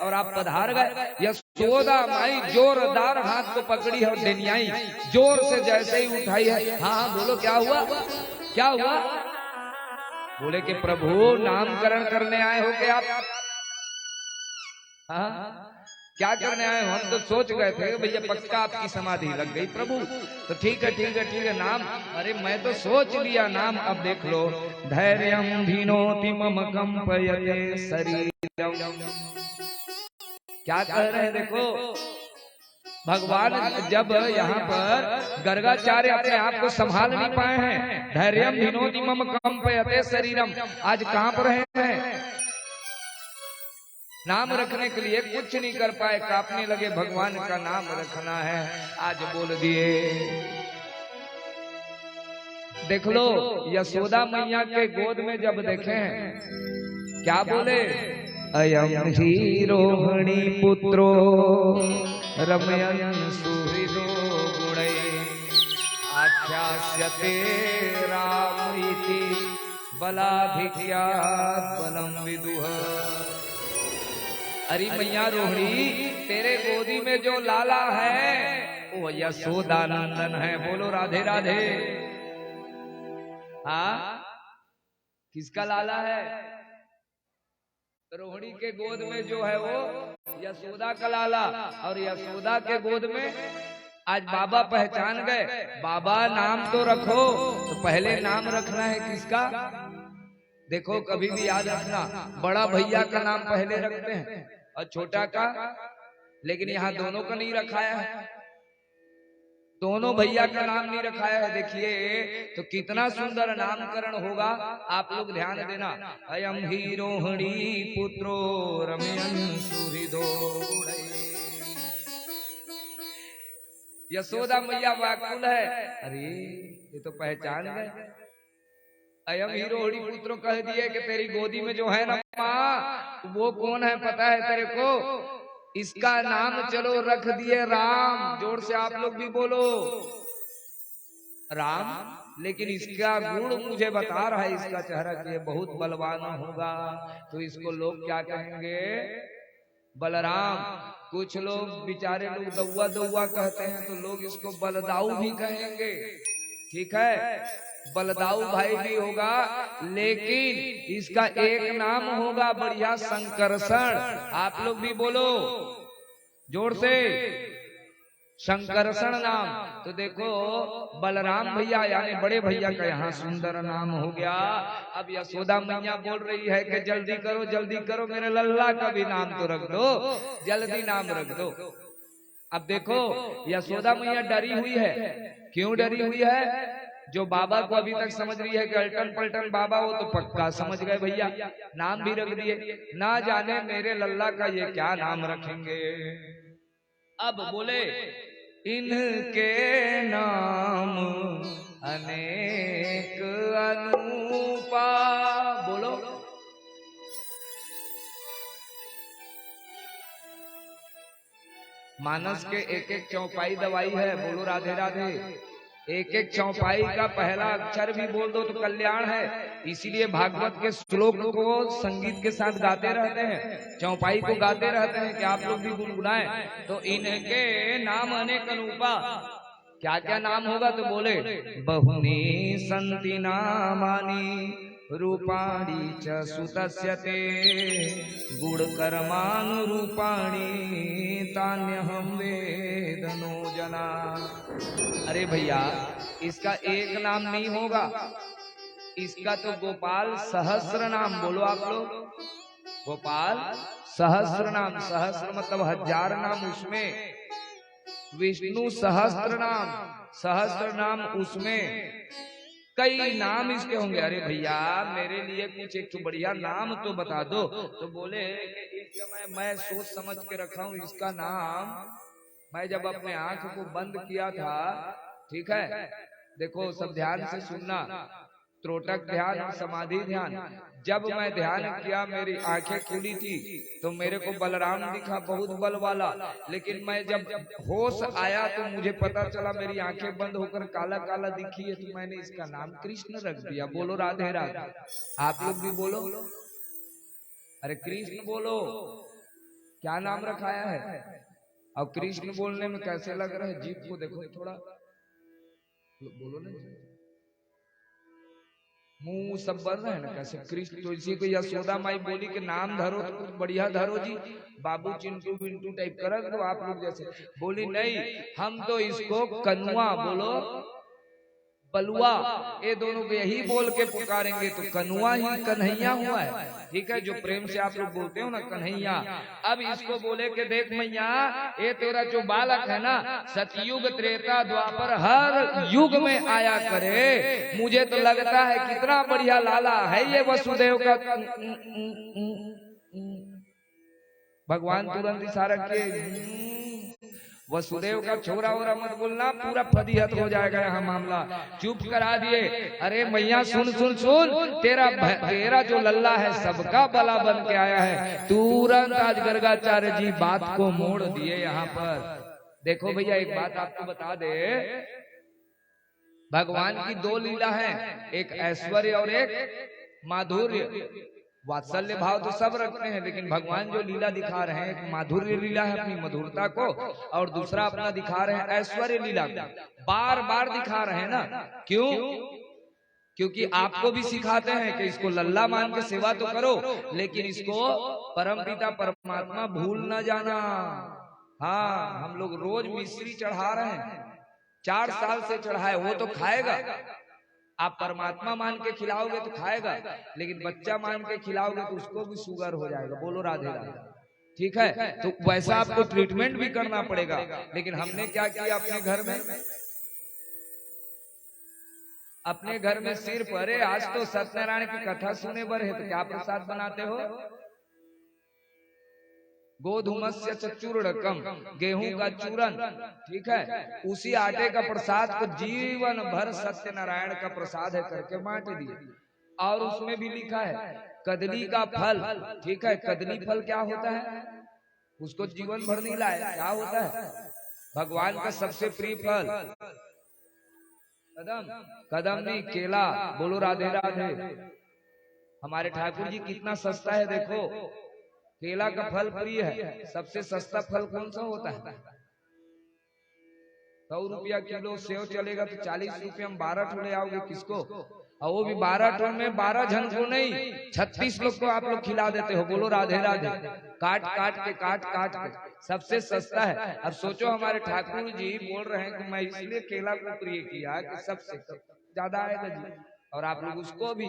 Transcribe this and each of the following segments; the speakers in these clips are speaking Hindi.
और आप पधार गए। यशोदा माई जोरदार हाथ को पकड़ी और डेनियाई जोर से जैसे ही उठाई है। हाँ बोलो क्या हुआ, क्या हुआ? बोले कि प्रभु नामकरण करने आए हो क्या आप? हाँ क्या करने आए हो? हम तो सोच गए थे भैया पक्का आपकी समाधि लग गई प्रभु। तो ठीक है ठीक है ठीक है नाम, अरे मैं तो सोच लिया नाम। अब देख लो, धैर्यम भिनोति मम कंपयते शरीरम। क्या कह रहे हैं देखो, भगवान जब यहाँ पर गर्गाचार्य अपने आप को संभाल नहीं पाए हैं, धैर्यम भिनोति मम कंपयते शरीरम, आज कांप रहे हैं, नाम रखने के लिए कुछ नहीं कर पाए, कांपने लगे। भगवान का नाम रखना है, आज बोल दिए। देख लो यशोदा मैया के गोद में जब देखे क्या बोले, अयम ही रोहिणी पुत्रो रमयन् सुहृदो गुणै आख्यास्यते राम इति बलाधिक्यात् बलम विदुः। अरे मैया रोहिणी, तेरे गोदी में जो लाला है वो यशोदानंदन है। बोलो राधे राधे। हाँ किसका लाला है? रोहिणी के गोद में जो है वो यशोदा का लाला। और यशोदा के गोद में आज बाबा पहचान गए। बाबा नाम तो रखो, तो पहले नाम रखना है किसका? देखो कभी भी याद रखना, बड़ा भैया का नाम पहले रखते हैं और छोटा का, लेकिन यहाँ दोनों का नहीं रखाया है, दोनों भैया का नाम नहीं रखाया है। देखिए तो कितना सुंदर नामकरण होगा, आप लोग ध्यान देना। अयम ही रोहिणी पुत्रो रमयन् सुहृदो गुणै। यशोदा मैया व्याकुल है, अरे ये तो पहचान गए। अयम ही रोहिणी पुत्रो कह दिए कि तेरी गोदी में जो है ना माँ, वो कौन है पता है तेरे को? इसका नाम चलो रख दिए राम। जोर से आप लोग भी बोलो राम। लेकिन इसका गुण मुझे बता रहा है, इसका चेहरा कि बहुत बलवान होगा, तो इसको लोग क्या कहेंगे? बलराम। कुछ लोग बेचारे लोग दौआ दौआ कहते हैं, तो लोग इसको बलदाऊ भी कहेंगे। ठीक है, बलदाऊ भाई भी होगा, लेकिन इसका एक नाम होगा बढ़िया, संकर्षण। आप लोग भी बोलो जोर से, संकर्षण नाम। तो देखो बलराम भैया यानी बड़े भैया का यहाँ सुंदर नाम हो गया। अब यशोदा मैया बोल रही है कि जल्दी करो जल्दी करो, मेरे लल्ला का भी नाम तो रख दो, जल्दी नाम रख दो। अब देखो यशोदा मैया डरी हुई है। क्यों डरी हुई है? जो बाबा को अभी तक समझ रही है कि अल्टन पलटन बाबा, वो तो पक्का समझ गए भैया, नाम भी रख दिए। ना जाने मेरे लल्ला का ये क्या नाम रखेंगे। अब बोले इनके नाम अनेक अनूपा। बोलो मानस के एक एक चौपाई दवाई है। बोलो राधे राधे। एक एक चौपाई का पहला अक्षर भी बोल दो तो कल्याण है। इसीलिए भागवत के श्लोक को संगीत के साथ गाते रहते हैं, चौपाई को गाते रहते हैं कि आप लोग भी गुनगुनाएं। तो इनके नाम अनेक अनूपा। क्या क्या नाम होगा? तो बोले बहुनी संति नामानि रूपाणी च सुतस्य ते गुणकर्मानुरूपाणी तान्यहं वेदनो जना। अरे भैया इसका एक नाम नहीं होगा, इसका तो गोपाल सहस्र नाम। बोलो आप लोग गोपाल सहस्र नाम। सहस्र मतलब हजार नाम, उसमें विष्णु सहस्त्र नाम, सहस्त्र नाम उसमें कई नाम इसके होंगे। अरे भैया मेरे लिए कुछ एक बढ़िया नाम तो बता दो। तो बोले मैं सोच समझ के रखा हूँ इसका नाम। मैं जब अपने आंख को बंद किया था, ठीक है, देखो सब ध्यान से सुनना, त्रोटक ध्यान और समाधि ध्यान। जब मैं ध्यान किया मेरी आंखें खुली थी तो मेरे को बलराम दिखा, बहुत बल वाला। लेकिन मैं जब होश आया तो मुझे पता चला मेरी आंखें बंद होकर काला काला दिखी है, तो मैंने इसका नाम कृष्ण रख दिया। बोलो राधे राधे। आप लोग भी बोलो, अरे कृष्ण बोलो। क्या नाम रखाया है? अब कृष्ण बोलने में कैसे लग रहा है? जीभ को देखो थोड़ा, बोलो ना, मुंह सब बन रहे हैं ना कैसे। कृष्ण तो इसी को यशोदा माई बोली कि नाम धरो तो कुछ बढ़िया धरो जी, बाबू चिंटू बिंटू टाइप कर दो आप लोग जैसे। बोली नहीं, हम तो इसको कनुआ, बोलो बलुआ, ये दोनों को यही बोल के पुकारेंगे तो कनुआ ही कन्हैया हुआ है। ठीक है, जो प्रेम से आप लोग बोलते हो ना कन्हैया। अब इसको बोले कि देख मैया, ये तेरा जो बालक है ना, सतयुग त्रेता द्वापर हर युग में आया करे। मुझे तो लगता है कितना बढ़िया लाला है ये वसुदेव का। भगवान तुरंत इशारा किए, वसुदेव का छोरा वोरा मत बोलना, पूरा फदीहत हो जाएगा यहाँ मामला। चुप करा दिए। अरे मैया सुन सुन सुन, तेरा जो लल्ला है सबका बला बन के आया है। तुरंत आज गर्गाचार्य जी बात को मोड़ दिए यहाँ पर। देखो भैया एक बात आपको बता दे, भगवान की दो लीला है, एक ऐश्वर्य और एक माधुर्य। वात्सल्य भाव तो सब रखते हैं, लेकिन भगवान जो लीला दिखा रहे हैं, एक माधुर्य लीला है अपनी मधुरता को, और दूसरा अपना दिखा रहे हैं ऐश्वर्य लीला को। बार बार दिखा रहे हैं ना, क्यों? क्योंकि आपको भी सिखाते हैं कि इसको लल्ला मान के सेवा तो करो, लेकिन इसको परमपिता परमात्मा भूल न जाना। हाँ, हम लोग रोज मिश्री चढ़ा रहे हैं, 4 साल से चढ़ाए, वो तो खाएगा। आप परमात्मा मान के खिलाओगे तो खाएगा, लेकिन बच्चा मान के खिलाओगे तो उसको भी शुगर हो जाएगा। बोलो राधे राधे। ठीक है, तो वैसा आपको ट्रीटमेंट भी करना पड़ेगा। लेकिन हमने क्या किया अपने घर में, अपने घर में सिर्फ, अरे आज तो सत्यनारायण की कथा सुने बर है, तो क्या प्रसाद बनाते हो? गोधूमस्य चूर्णकम, गेहूं का चूरन। ठीक है, उसी आटे का प्रसाद को जीवन भर सत्यनारायण का प्रसाद है करके बांट दिए। और उसमें भी लिखा है कदली का फल। ठीक है, कदली फल क्या होता है? उसको जीवन भर नहीं लाए, क्या होता है? भगवान का सबसे प्रिय फल कदम, कदम नहीं केला। बोलो राधे राधे। हमारे ठाकुर जी कितना सस्ता है देखो, केला का फल प्रिय है। सबसे सस्ता फल कौन सा होता है? 100 रुपया किलो सेव चलेगा तो 40 रुपया में 12 ठो ले आओगे किसको? और वो भी 12 टन में 12 जन को नहीं, 36 लोग को आप लोग खिला देते हो। बोलो राधे राधे। काट काट के सबसे सस्ता है। अब सोचो हमारे ठाकुर जी बोल रहे हैं कि मैं इसलिए केला को प्रिय किया कि सबसे ज्यादा आएगा जी, और आप लोग उसको भी।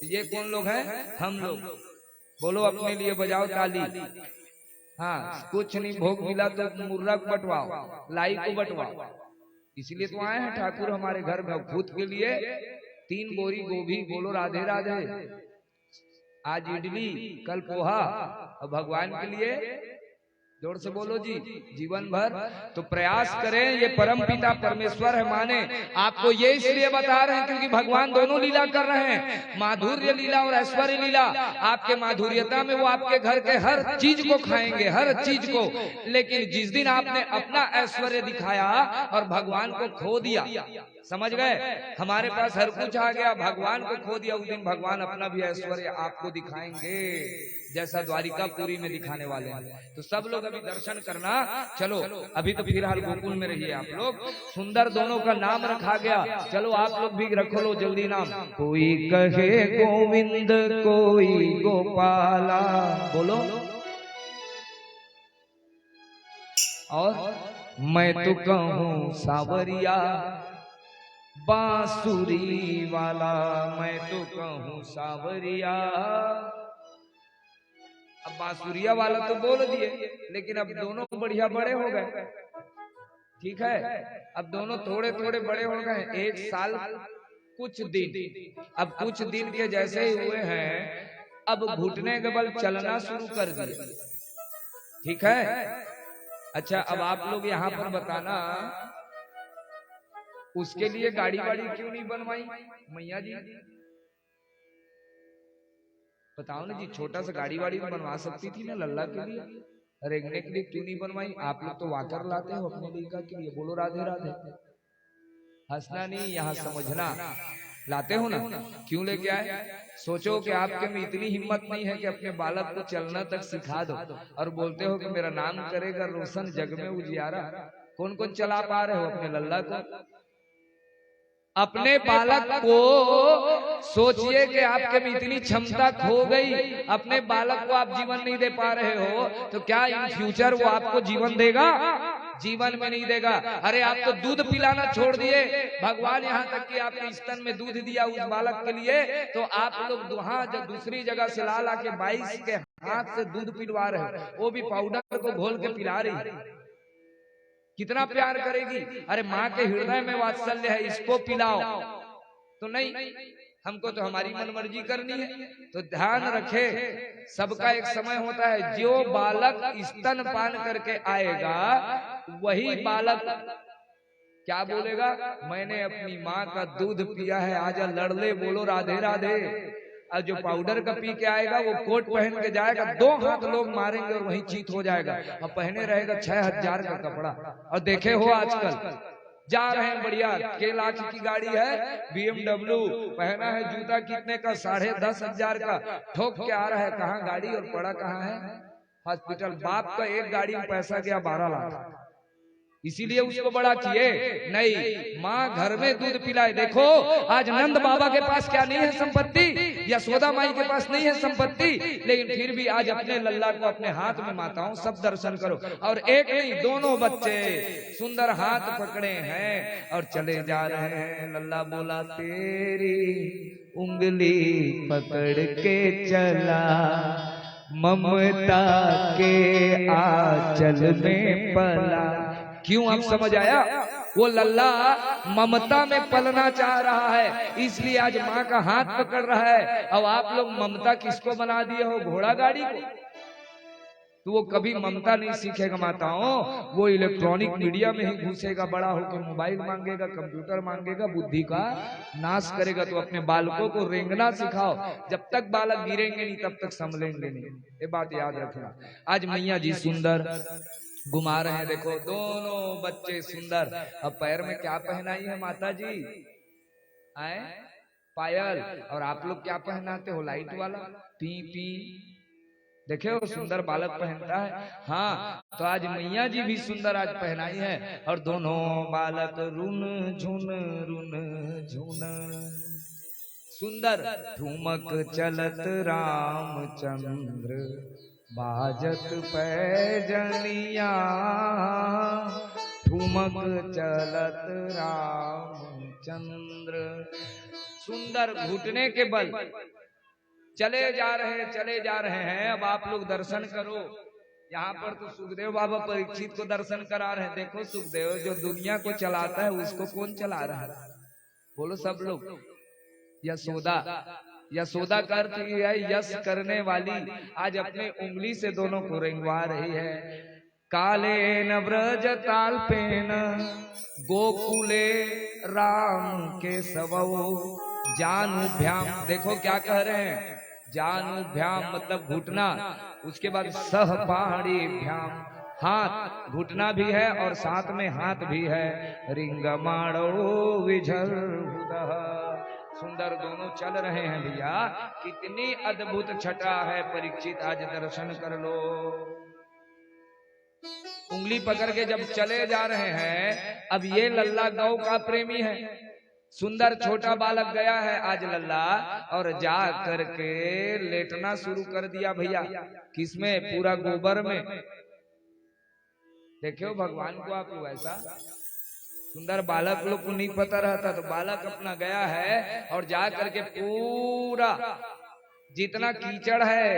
ये कौन लोग हैं? हम लोग। बोलो अपने लिए बजाओ ताली। हाँ, कुछ नहीं भोग मिला तो मुर्रा को बंटवाओ, लाई को बंटवाओ। इसलिए तो आए हैं ठाकुर हमारे घर में। खुद के लिए 3 बोरी गोभी। बोलो राधे राधे। आज इडली, कल पोहा, और भगवान के लिए जोर से बोलो जी, जीवन भर। तो प्रयास करें, ये परम पिता परमेश्वर है माने। आपको ये इसलिए बता रहे हैं क्योंकि भगवान दोनों लीला कर रहे हैं, माधुर्य लीला और ऐश्वर्य लीला। आपके माधुर्यता में वो आपके घर के हर चीज को खाएंगे, हर चीज को। लेकिन जिस दिन आपने अपना ऐश्वर्य दिखाया और भगवान को खो दिया, समझ गए, हमारे पास हर कुछ आ गया, भगवान को खो दिया, उस दिन भगवान अपना भी ऐश्वर्य आपको दिखाएंगे, जैसा द्वारिकापुरी में दिखाने वाले हैं। तो सब लोग अभी दर्शन करना। चलो अभी तो फिलहाल गोकुल में रहिए आप लोग। सुंदर दोनों का नाम रखा गया, चलो आप लोग भी रखो लो जल्दी नाम। कोई कहे गोविंद, कोई गोपाला। बोलो। और मैं तो कहूँ सावरिया बांसुरी वाला, मैं तो कहूँ सावरिया। अब बांसुरिया वाला तो बोल दिए, लेकिन अब दोनों बढ़िया बड़े हो गए। ठीक है, अब दोनों थोड़े थोड़े बड़े हो गए, 1 साल कुछ दिन। अब कुछ दिन के जैसे ही हुए हैं, अब घुटने के बल चलना शुरू कर दिए। ठीक है, अच्छा अब आप लोग यहाँ पर बताना, उसके लिए गाड़ी वाड़ी क्यों नहीं बनवाई मैया जी? बताओ ना जी, छोटा सा गाड़ी वाड़ी बनवा सकती थी ना लल्ला के लिए, रेंगने के लिए क्यों नहीं बनवाई? आप लोग तो वाकर लाते हो अपने लड़का के लिए। बोलो राधे राधे। हंसना नहीं, यहाँ समझना। लाते हो ना, क्यों लेके आए? सोचो कि आपके में इतनी हिम्मत नहीं है कि अपने बालक को चलना तक सिखा दो और बोलते हो कि मेरा नाम करेगा रोशन जग में उजियारा। कौन कौन चला पा रहे हो अपने लल्ला को? अपने बालक को सोचिए कि आपके में इतनी क्षमता खो गई, अपने बालक को आप जीवन नहीं दे पा रहे हो, तो क्या इन फ्यूचर वो आपको जीवन देगा? जीवन में नहीं देगा। अरे आप तो दूध पिलाना छोड़ दिए, भगवान यहाँ तक कि आपने स्तन में दूध दिया उस बालक के लिए, तो आप लोग वहां जब दूसरी जगह से ला के 22 के हाथ से दूध पिलवा रहे हो, वो भी पाउडर को घोल के पिला रही। कितना प्यार करेगी? अरे माँ के हृदय में वात्सल्य है, इसको पिलाओ। तो नहीं, हमको तो हमारी मनमर्जी करनी है। तो ध्यान रखे, सबका एक समय होता है। जो बालक स्तन पान करके आएगा वही बालक क्या बोलेगा? मैंने अपनी माँ का दूध पिया है, आजा लड़ले बोलो राधे राधे। और जो पाउडर का पी के आएगा वो कोट पहन के जाएगा, 2 हाथ लोग मारेंगे और वहीं चीत हो जाएगा। और पहने रहेगा 6000 का कपड़ा। और देखे हो आजकल जा रहे हैं बढ़िया, के लाख की गाड़ी है, BMW पहना है, जूता कितने का? 10,500 का। ठोक के आ रहा है, कहाँ गाड़ी और पड़ा कहाँ है? हॉस्पिटल। बाप का एक गाड़ी में पैसा गया 12 लाख, इसीलिए उसको बड़ा किए। नहीं, माँ घर में दूध पिलाए। देखो आज नंद बाबा के पास क्या नहीं है संपत्ति, यशोदा माई के पास नहीं है संपत्ति, लेकिन फिर भी आज अपने लल्ला को अपने हाथ में, माताओं सब दर्शन करो। और एक नहीं, दोनों बच्चे सुंदर हाथ पकड़े हैं और चले जा रहे हैं। लल्ला बोला तेरी उंगली पकड़ के चला, ममता के आंचल में पला। क्यों? अब समझ आया? वो लल्ला ममता में पलना चाह रहा है, इसलिए आज माँ का हाथ पकड़ रहा है। अब आप लोग ममता किसको बना दिए हो? घोड़ा गाड़ी को। तो वो कभी ममता नहीं सीखेगा माताओं, वो इलेक्ट्रॉनिक मीडिया में ही घुसेगा, बड़ा होकर मोबाइल मांगेगा, कंप्यूटर मांगेगा, बुद्धि का नाश करेगा। तो अपने बालकों को रेंगना सिखाओ, जब तक बालक गिरेंगे नहीं तब तक संभलेंगे नहीं। ये बात याद रखना। आज मैया जी सुंदर घुमा रहे हैं, देखो दोनों बच्चे सुंदर। अब पैर में क्या पहनाई है माता जी? आए पायल। और आप लोग क्या पहनाते हो? लाइट वाला पी पी। देखे हो सुंदर बालक पहनता है। हाँ, तो आज मैया जी भी सुंदर आज पहनाई है। और दोनों बालक रुन झुन सुंदर ठुमक चलत रामचंद्र, बाजत पैजनिया, ठुमक चलत रामचंद्र। सुंदर घुटने के बल चले जा रहे हैं। अब आप लोग दर्शन करो। यहाँ पर तो सुखदेव बाबा परीक्षित को दर्शन करा रहे हैं। देखो सुखदेव जो दुनिया को चलाता है उसको कौन चला रहा है? बोलो सब लोग। यशोदा। यशोदा का अर्थ ये है यश करने वाली। आज अपने उंगली से दोनों को रेंगवा रही है। काले न ब्रज ताल्पेन गोकुले राम के सबो जानुभ्याम। देखो क्या कह रहे हैं? जानुभ्याम मतलब घुटना, उसके बाद सहपाणीभ्याम, हाथ घुटना भी है और साथ में हाथ भी है। रिंगमाणो विझल हुदः। सुंदर दोनों चल रहे हैं भैया। कितनी अद्भुत छटा है परीक्षित, आज दर्शन कर लो। उंगली पकड़ के जब चले जा रहे हैं। अब ये लल्ला गौ का प्रेमी है। सुंदर छोटा बालक गया है आज लल्ला, और जा करके लेटना शुरू कर दिया भैया। किसमें? पूरा गोबर में। देखो भगवान को आप लोग ऐसा। सुंदर बालक लोग को नहीं पता रहता, तो बालक अपना गया है और जा करके पूरा जितना कीचड़ है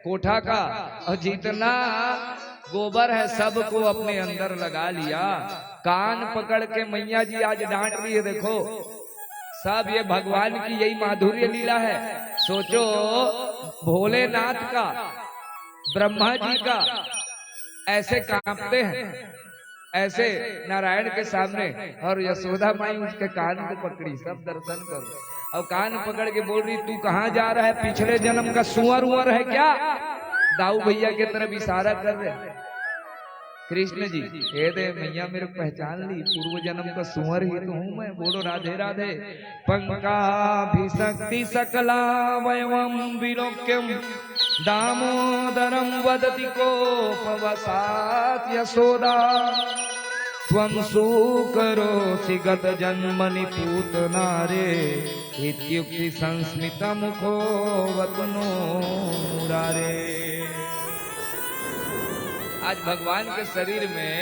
कोठा का और जितना गोबर है सबको अपने अंदर लगा लिया। कान पकड़ के मैया जी आज डांट रही है। देखो सब ये भगवान की यही माधुर्य लीला है। सोचो भोलेनाथ का, ब्रह्मा जी का ऐसे कांपते हैं, ऐसे नारायण के सामने, और यशोदा माई उसके कान को पकड़ी। सब दर्शन करो। और कान पकड़ के बोल रही तू कहाँ जा रहा है? पिछले जन्म का सुअर उअर है क्या? दाऊ भैया की तरफ इशारा कर रहे। कृष्ण जी हे दे मैया मेरे को पहचान ली, पूर्व जन्म का सुअर ही तो हूँ मैं। बोलो राधे राधे। पंकाभिशक्ति सकला वयवम विलोक्यम दामोदरम वदति कोपवसात् यशोदा त्वं सुकरोसि गत जन्मनि पूतनारे इत्युक्ति संस्मित मुखो वतनो मुरारे। आज भगवान के शरीर में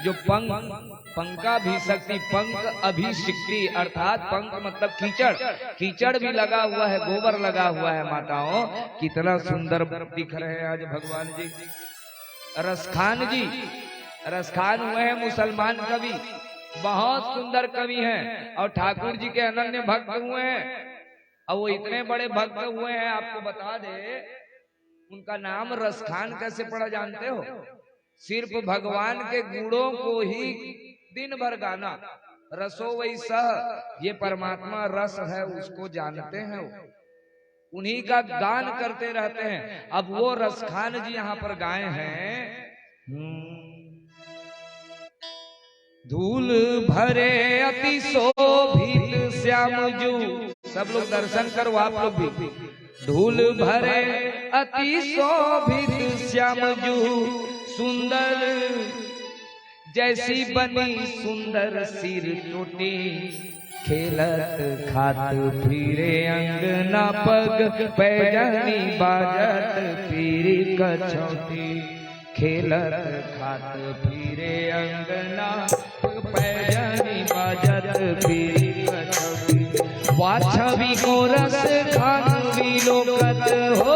जो पंकाभिशक्ति पंक अभिषिक्ति अर्थात पंक मतलब कीचड़, कीचड़ भी लगा हुआ है, गोबर लगा हुआ है। माताओं कितना सुंदर दिख रहे हैं आज भगवान जी। रसखान जी, रसखान हुए हैं मुसलमान कवि, बहुत सुंदर कवि हैं और ठाकुर जी के अनन्य भक्त हुए हैं। और वो इतने बड़े भक्त हुए हैं, आपको बता दे उनका नाम रसखान कैसे पड़ा जानते हो? सिर्फ भगवान के गुणों को ही दिन भर गाना। रसो वैसा, ये परमात्मा रस है उसको जानते हैं, उन्हीं का गान करते रहते हैं। अब वो रसखान जी यहाँ पर गाए हैं, धूल भरे अति शोभित श्यामजू। सब लोग दर्शन करो आप लोग भी। धूल भरे अति शोभित श्यामजू सुंदर जैसी बनी सुंदर सिर टूटी खेलत खात फिरे अंगना पग पैजनी बाजत पीरी कछौटी खेलत खात फिरे अंगना पग पैजनी बाजत पीरी कछौटी वाछवी को रस खानवी लोकत हो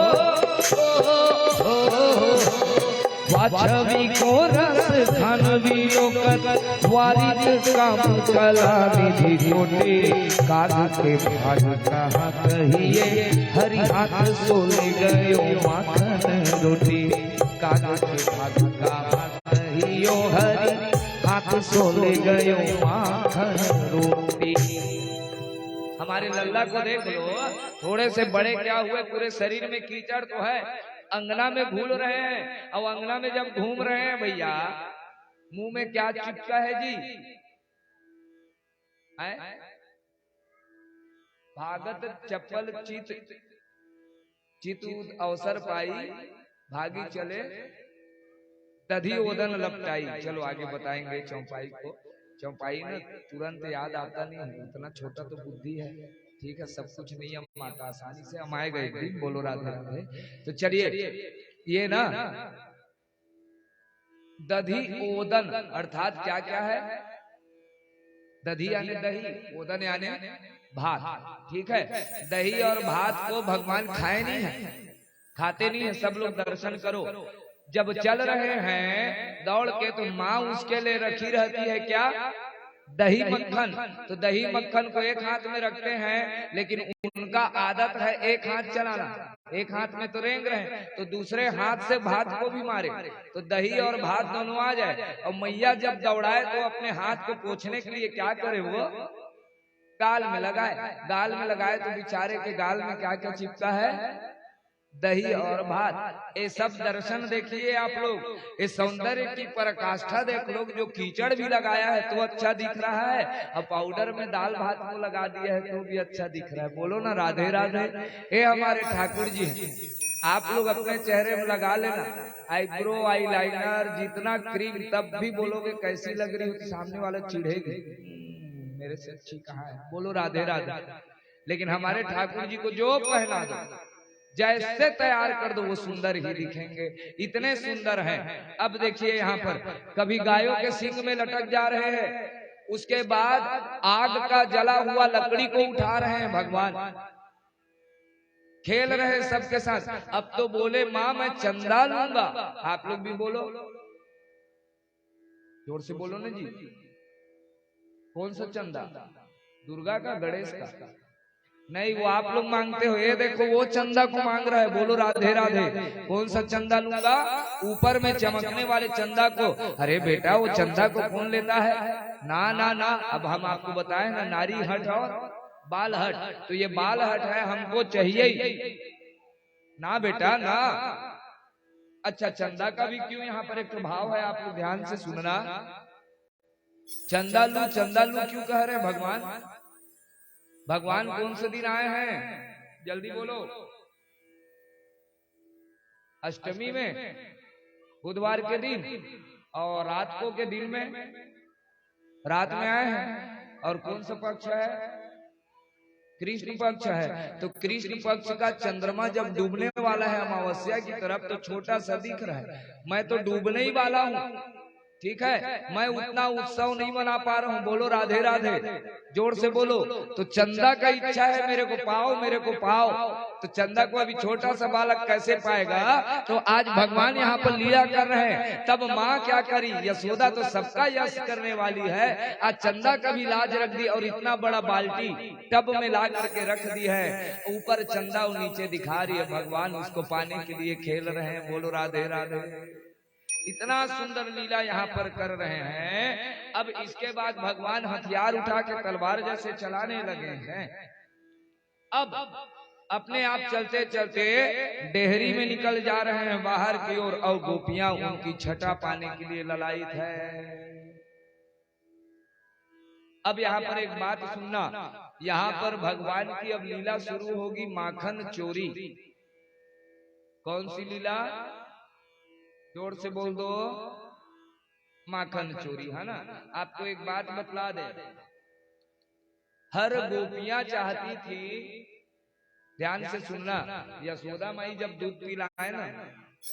वाछवी को रस खानवी लोकत वारिक काम कला निधि कोटे काग के भाग कहा कहिए हरि हाथ सोले गयो माखन रोटी काग के भाग कहा कहियो हरि हाथ सोले गयो माखन रोटी। हमारे लल्ला को देख लो, थोड़े से बड़े क्या हुए, पूरे शरीर में कीचड़ तो है, अंगना में घूल रहे हैं। और अंगना में जब घूम रहे हैं भैया, मुंह में क्या चिपका है जी? भागत चप्पल चित अवसर पाई भागी चले दधी ओदन लपटाई। चलो आगे बताएंगे चौपाई को। चौपाई ना तुरंत याद आता नहीं है, इतना छोटा तो बुद्धि है। ठीक है, सब कुछ नियम माता आसानी से हम आए गए। बोलो राधे राधे। तो चलिए, ये ना दधी ओदन अर्थात क्या क्या है? दधी यानी दही, ओदन यानी भात। ठीक है, दही और भात को भगवान खाए नहीं है, खाते नहीं है। सब लोग दर्शन करो। जब चल रहे हैं दौड़ के तो माँ उसके लिए रखी रहती है क्या? दही मक्खन। तो दही मक्खन को एक हाथ में रखते हैं, लेकिन उनका आदत है एक हाथ चलाना। एक हाथ में तो रेंग रहे, तो दूसरे हाथ से भात को भी मारे, तो दही और भात दोनों आ जाए। और मैया जब दौड़ाए तो अपने हाथ को पोंछने के लिए क्या करे? वो गाल में लगाए। गाल में लगाए तो बेचारे के गाल में क्या क्या चिपका है? दही और भात। ये सब दर्शन देखिए आप लोग, ये सौंदर्य की पराकाष्ठा देख लो। जो कीचड़ भी लगाया है तो अच्छा दिख रहा है, और पाउडर में दाल भात को लगा दिया है तो भी अच्छा दिख रहा है। बोलो ना राधे राधे। ये हमारे ठाकुर जी हैं। आप लोग अपने चेहरे में लगा लेना आईब्रो, आई लाइनर, जितना क्रीम, तब भी बोलोगे कैसी लग रही हो, सामने वाला चिढ़ेगी, मेरे से अच्छी कहाँ है। बोलो राधे राधे। लेकिन हमारे ठाकुर जी को जो पहना दो, जैसे तैयार कर दो, वो सुंदर ही दिखेंगे। इतने सुंदर हैं। अब देखिए यहाँ पर कभी गायों के सींग में लटक जा रहे हैं, उसके बाद आग का जला हुआ लकड़ी को उठा रहे हैं भगवान, खेल रहे हैं सबके साथ। अब तो बोले माँ मैं चंदा लूंगा। आप लोग भी बोलो, जोर से बोलो ना जी। कौन सा चंदा? दुर्गा का, गणेश का? नहीं, वो आप लोग मांगते हो। ये देखो वो चंदा को मांग रहा है। बोलो राधे राधे। कौन सा चंदा लूंगा? ऊपर में चमकने वाले चंदा को। अरे बेटा, वो चंदा को कौन लेता है? ना ना ना। अब हम आपको बताएं ना, नारी हट और बाल हट, तो ये बाल हट है, हमको चाहिए ही ना बेटा ना। अच्छा, चंदा का भी क्यों यहाँ पर एक भाव है, आप लोग ध्यान से सुनना। चंदालू चंदालू क्यों कह रहे भगवान? भगवान कौन से दिन आए हैं, जल्दी बोलो। अष्टमी में, बुधवार के दिन, और रात को के दिन में, रात में आए हैं। और कौन सा पक्ष है? कृष्ण पक्ष है। तो कृष्ण पक्ष का चंद्रमा जब डूबने वाला है अमावस्या की तरफ, तो छोटा सा दिख रहा है। मैं तो डूबने ही वाला हूँ, ठीक है, मैं उतना उत्सव नहीं मना पा रहा हूँ। बोलो राधे राधे, जोर से बोलो। तो चंदा का इच्छा है मेरे को पाओ, मेरे को पाओ। तो चंदा को अभी छोटा सा बालक कैसे पाएगा? तो आज भगवान यहाँ पर लीला कर रहे हैं। तब माँ क्या करी, यशोदा तो सबका यश करने वाली है, आज चंदा का भी लाज रख दी और इतना बड़ा बाल्टी टब में ला करके रख दी है। ऊपर चंदा और नीचे दिखा रही है, भगवान उसको पाने के लिए खेल रहे हैं। बोलो राधे राधे। इतना सुंदर लीला यहाँ पर कर रहे हैं। अब इसके बाद भगवान हथियार उठा के तलवार जैसे चलाने लगे हैं। अब अपने आप चलते चलते डेहरी में निकल जा रहे हैं बाहर की ओर, और गोपियां उनकी छटा पाने के लिए ललायित है। अब यहाँ पर एक बात सुनना, यहाँ पर भगवान की अब लीला शुरू होगी, माखन चोरी। कौन सी लीला? जोर से बोल दो। माखन चोरी, है ना। आपको एक बात बतला दे, हर गोपियां चाहती थी, ध्यान से सुनना, यशोदा माई जब दूध पिलाए ना,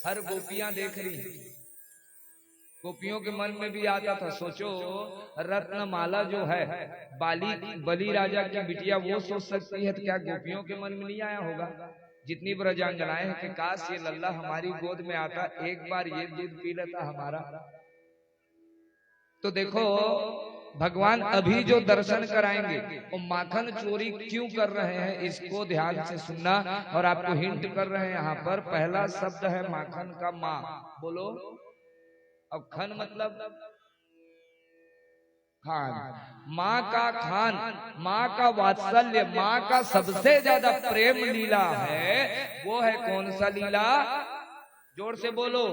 हर गोपियां देख रही, गोपियों के मन में भी आता था। सोचो, रत्नमाला जो है बलि राजा की बिटिया, वो सोच सकती है, तो क्या गोपियों के मन में नहीं आया होगा? जितनी ब्रजांगनाएं हैं कि काश ये लल्ला हमारी गोद में आता, एक बार ये दूध पी लेता हमारा। तो देखो भगवान अभी जो दर्शन कराएंगे वो माखन चोरी क्यों कर रहे हैं, इसको ध्यान से सुनना। और आपको हिंट कर रहे हैं, यहाँ पर पहला शब्द है माखन का माँ। बोलो। अब खन मतलब खान, माँ का खान, माँ का वात्सल्य, माँ का सबसे ज्यादा प्रेम लीला है। वो है कौन सा लीला? जोर से बोलो।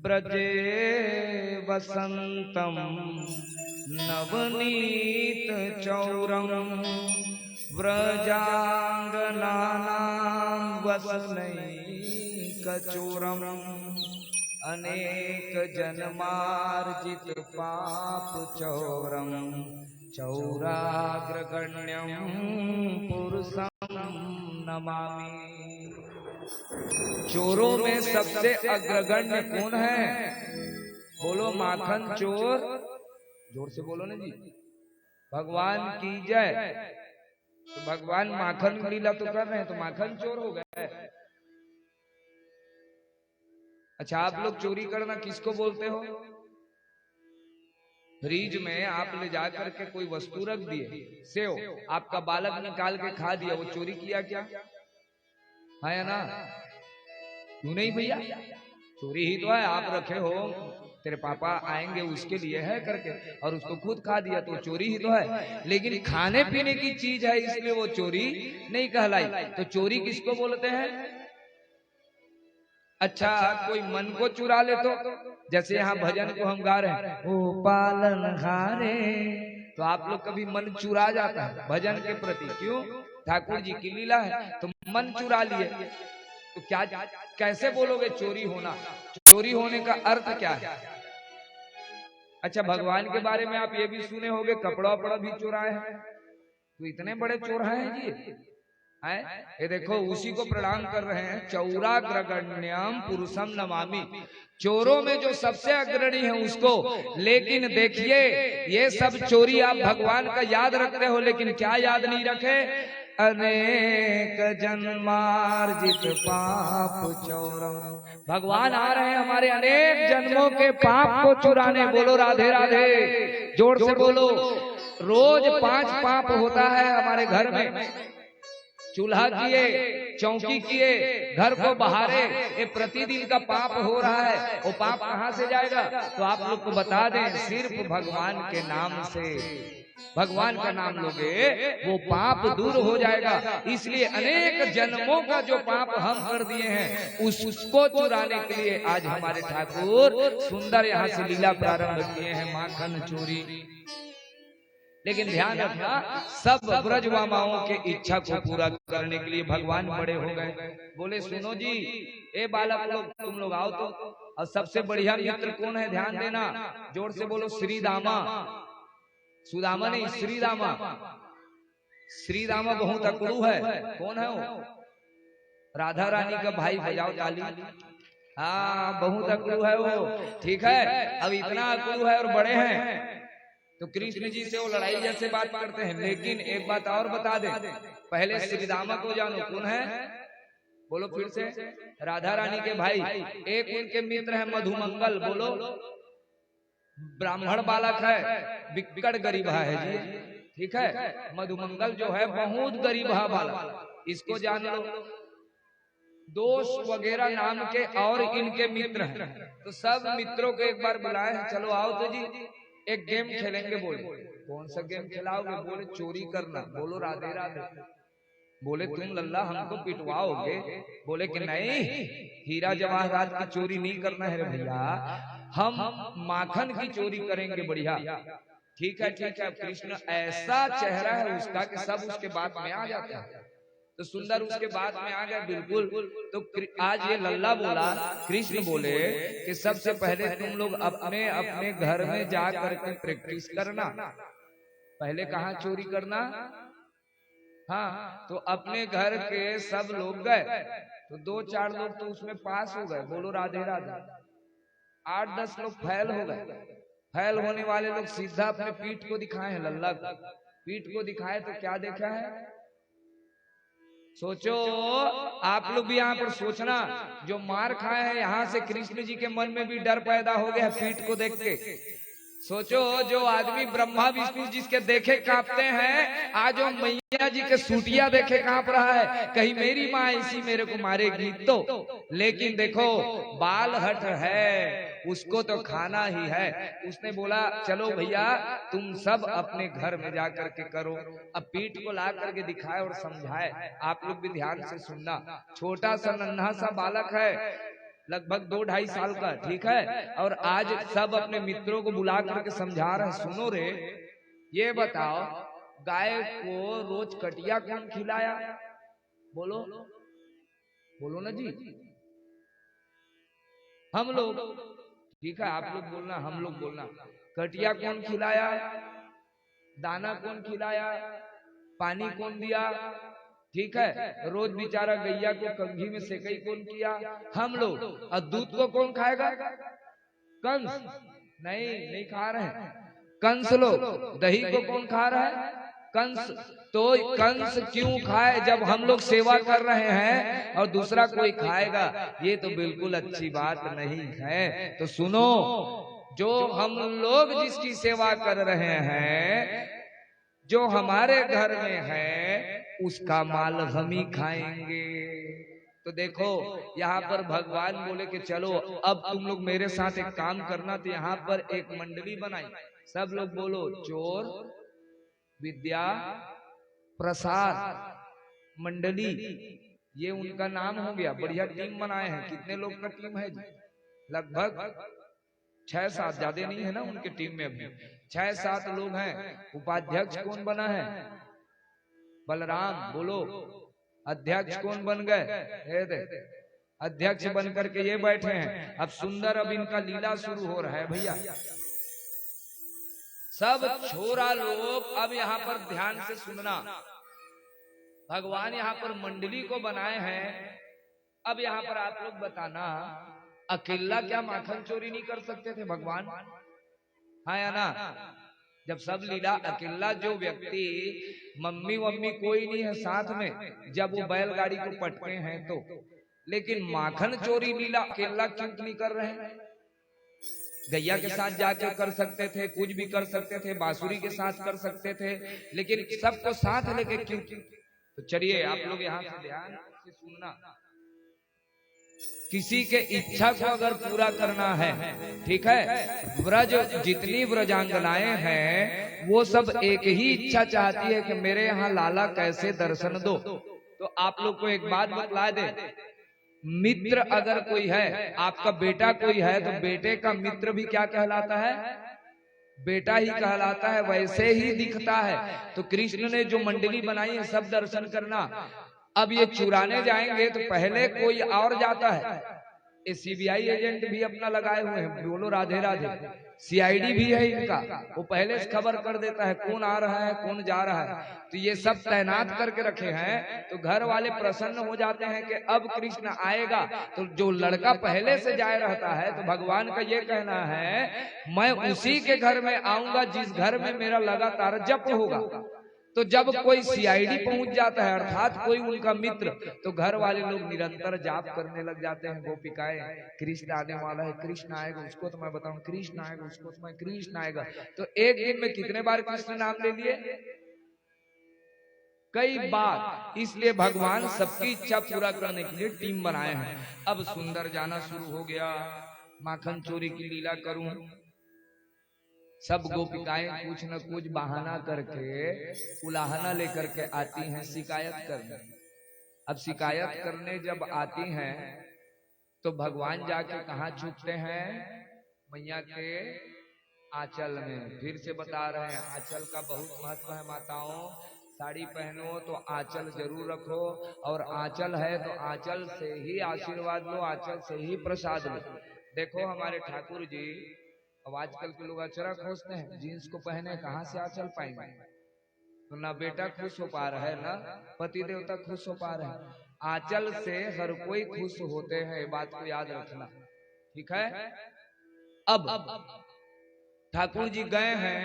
ब्रजे वसंतम नवनीत चौरम व्रजांगनानां वसनैकचोरम अनेक जन्मार्जित पाप चौरम चौराग्रगण्यं पुरुषं नमामि। चोरों में सबसे अग्रगण्य कौन है? बोलो माखन चोर। जोर से बोलो ना जी। भगवान की जय। तो भगवान माखन लीला तो कर रहे हैं, तो माखन चोर हो गए। अच्छा, आप लोग चोरी करना किसको बोलते हो? फ्रिज में आप ले जाकर के कोई वस्तु रख दिए, सेव, आपका बालक निकाल के खा दिया, वो चोरी किया क्या? है ना? क्यों नहीं भैया, चोरी ही तो है। आप रखे हो, तेरे पापा आएंगे उसके लिए है करके, और उसको खुद खा दिया, तो चोरी ही तो है। लेकिन खाने पीने की चीज है, इसलिए वो चोरी नहीं कहलाई। तो चोरी किसको बोलते हैं? अच्छा, कोई मन को चुरा ले तो, जैसे यहाँ भजन को हम गा रहे हैं, ओ पालनहारे, तो आप लोग कभी मन चुरा जाता है भजन के प्रति। क्यों? ठाकुर जी की लीला है, तो मन चुरा लिए। तो क्या, कैसे बोलोगे चोरी होना? चोरी होने का अर्थ क्या है? अच्छा, भगवान के बारे में आप ये भी सुने होंगे, कपड़ा वपड़ा भी चुराए हैं। तो इतने बड़े चोर हैं जी, है? ये देखो, उसी को प्रणाम कर रहे हैं। चौराग्रगण्यम पुरुषम नमामि। चोरों में जो सबसे अग्रणी है उसको। लेकिन देखिए, ये सब चोरी आप भगवान का याद रखते हो, लेकिन क्या याद नहीं रखे? अनेक जन्मार्जित पाप चौरम। भगवान आ रहे हैं हमारे अनेक जन्मों के पाप को चुराने। बोलो राधे राधे, जोर से बोलो। रोज 5 पाप होता है हमारे घर में। चूल्हा किए, चौकी किए, घर को बहारे, ये प्रतिदिन का पाप हो रहा है। वो पाप कहाँ से जाएगा? तो आप लोग को बता दें, सिर्फ भगवान के नाम से, भगवान का नाम लोगे वो पाप दूर हो जाएगा। इसलिए अनेक जन्मों का जो पाप हम कर दिए हैं उसको चुराने के लिए आज हमारे ठाकुर सुंदर यहाँ से लीला प्रारंभ किए हैं, माखन चोरी। लेकिन ध्यान रखना, सब ब्रजवामाओं के इच्छा को पूरा करने के लिए भगवान बड़े हो गए। बोले सुनो जी, ए बालक लोग, तुम लोग आओ तो। और सबसे बढ़िया मित्र कौन है? ध्यान देना, जोर से बोलो, श्री दामा। सुदामा नहीं, श्री दामा। श्री दामा बहुत अकड़ू है। कौन है वो? राधा रानी का भाई, बजाओ ताली। हाँ, बहुत अकड़ू है वो, ठीक है। अब इतना अकड़ू है और बड़े हैं तो कृष्ण जी से वो लड़ाई जैसे बात करते हैं। लेकिन एक बात और बता दे, पहले श्री दामा को जानो, कौन है? बोलो फिर से। राधा रानी के भाई। एक उनके मित्र है मधुमंगल, बोलो। ब्राह्मण बालक है, बिकट गरीबा है जी, ठीक है। मधुमंगल जो है बहुत गरीबा बालक, इसको जान लो। दोष वगैरह नाम के और इनके मित्र हैं। तो सब मित्रों को एक बार बुलाए, चलो आओ तो जी एक गेम खेलेंगे। बोले कौन सा गेम खिलाओगे? बोले चोरी करना। बोलो राधे राधे। बोले तुम लल्ला हमको पिटवाओगे? बोले कि नहीं, हीरा जवाहरात की चोरी नहीं करना है रे भैया, हम माखन की चोरी करेंगे। बढ़िया, ठीक है ठीक है। कृष्ण ऐसा चेहरा है उसका कि सब उसके बात में आ जाता है। तो सुंदर उसके बाद में आ गया बिल्कुल। तो आज ये लल्ला बोला, कृष्ण बोले कि सबसे पहले तुम लोग अपने अपने घर में जा करके प्रैक्टिस करना। पहले कहाँ चोरी करना? हाँ, तो अपने घर के सब लोग गए तो 2-4 लोग तो उसमें पास हो गए। बोलो राधे राधे। 8-10 लोग फेल हो गए। फेल होने वाले लोग सीधा अपने पीठ को दिखाए हैं। लल्ला पीठ को दिखाए तो क्या देखा है? सोचो, आप लोग भी यहाँ पर सोचना, जो मार खाए हैं यहाँ से कृष्ण जी के मन में भी डर पैदा हो गया पीठ को देख के। सोचो, जो आदमी ब्रह्मा विष्णु जिसके देखे कांपते हैं, आज वो मैया जी के सूटिया देखे कांप रहा है, कहीं मेरी माँ ऐसी मेरे को मारेगी तो। लेकिन देखो, बाल हट है, उसको तो खाना ही है। उसने बोला चलो भैया तुम सब अपने घर में जाकर के करो। अब पीठ को ला करके दिखाए और समझाए। आप लोग भी ध्यान से सुनना। छोटा सा नन्हा सा बालक है, लगभग 2-2.5 साल का, ठीक है। और आज सब अपने मित्रों को बुला करके समझा रहे हैं, सुनो रे, ये बताओ गाय को रोज कटिया कौन खिलाया? बोलो बोलो ना जी। हम लोग, ठीक है, आप लोग बोलना, हम लोग बोलना। कटिया कौन खिलाया? दाना कौन खिलाया? पानी कौन दिया? ठीक है। रोज बेचारा गैया को कंघी में सेकई कौन किया? हम लोग। और दूध को कौन खाएगा? कंस। नहीं खा रहे हैं कंस लोग। दही को कौन खा रहा है? कंस। तो कंस क्यों खाए जब हम लोग सेवा कर रहे हैं और दूसरा कोई खाएगा? ये तो बिल्कुल अच्छी बात नहीं है। तो सुनो, जो हम लोग जिसकी सेवा कर रहे हैं, जो हमारे घर में है, उसका माल हम ही खाएंगे। तो देखो, यहाँ पर भगवान बोले कि चलो अब तुम लोग मेरे साथ एक काम करना। तो यहाँ पर एक मंडली बनाई। सब लोग बोलो, चोर विद्या प्रसाद मंडली, ये उनका नाम हो गया। बढ़िया टीम बनाए हैं। कितने लोग का टीम है जी? लगभग 6-7, ज्यादा नहीं है ना उनके टीम में अभी। 6-7 लोग हैं। उपाध्यक्ष कौन बना है? बलराम। बोलो। अध्यक्ष कौन बन गए? अध्यक्ष बन करके ये बैठे हैं। अब सुंदर, अब इनका लीला शुरू हो रहा है भैया। सब छोरा लोग अब यहाँ पर ध्यान से सुनना। भगवान यहाँ पर मंडली को बनाए हैं। अब यहाँ पर आप लोग बताना, अकेला क्या माखन चोरी नहीं कर सकते थे भगवान? हाँ या ना? जब सब लीला, अकेला जो व्यक्ति, मम्मी वम्मी कोई नहीं है साथ में, जब वो बैलगाड़ी को पटके हैं तो। लेकिन माखन चोरी लीला अकेला क्यों नहीं कर रहे हैं? गैया के साथ जाके कर सकते थे, कुछ भी कर सकते थे, बांसुरी के साथ कर सकते थे, लेकिन सबको साथ लेके क्यों? तो चलिए आप लोग यहाँ से ध्यान से सुनना। किसी के इच्छा को अगर पूरा करना है, ठीक है, व्रज जितनी व्रजांगनाएं हैं वो सब एक ही इच्छा चाहती है कि मेरे यहाँ लाला कैसे दर्शन दो। तो आप लोग को एक बात बतला दे, मित्र अगर कोई है, आपका बेटा कोई है, तो बेटे का मित्र भी क्या कहलाता है? बेटा ही कहलाता है, वैसे ही दिखता है। तो कृष्ण ने जो मंडली बनाई है सब दर्शन करना। अब ये चुराने जाएंगे तो पहले कोई और जाता है, ये सीबीआई एजेंट भी अपना लगाए हुए हैं, बोलो राधे राधे, सीआईडी भी है इनका, वो पहले से खबर कर देता है कौन आ रहा है कौन जा रहा है। तो ये सब तैनात करके रखे हैं। तो घर वाले प्रसन्न हो जाते हैं कि अब कृष्ण आएगा। तो जो लड़का पहले से जाए रहता है, तो भगवान का ये कहना है मैं उसी के घर में आऊंगा जिस घर में मेरा लगातार जप होगा। तो जब कोई सीआईडी पहुंच जाता है, अर्थात कोई उनका मित्र, तो घर वाले लोग निरंतर जाप करने लग जाते हैं। गोपिकाएं, कृष्ण आने वाला है, कृष्ण आएगा उसको तो मैं बताऊं, कृष्ण आएगा उसको तो मैं, कृष्ण आएगा। तो एक दिन में कितने बार कृष्ण नाम ले लिए? कई बार। इसलिए भगवान सबकी इच्छा पूरा करने के लिए टीम बनाए हैं। अब सुंदर जाना शुरू हो गया, माखन चोरी की लीला करूं। सब गोपिकाएं कुछ न कुछ बहाना करके, उलाहना लेकर के आती हैं शिकायत करने। अब शिकायत करने जब आती हैं तो भगवान जाके कहाँ छुपते हैं? मैया के आंचल में। फिर से बता रहे हैं, आंचल का बहुत महत्व है माताओं। साड़ी पहनो तो आंचल जरूर रखो, और आंचल है तो आंचल से ही आशीर्वाद लो, आंचल से ही प्रसाद लो। देखो हमारे ठाकुर जी, अब आजकल के लोग अचरा खोजते हैं, जीन्स को पहने कहाँ से आंचल पाएंगे? तो ना बेटा खुश हो पा रहा है, ना पति देवता खुश हो पा रहे हैं। आंचल से हर कोई खुश होते हैं, बात को याद रखना, ठीक है। अब ठाकुर जी गए हैं,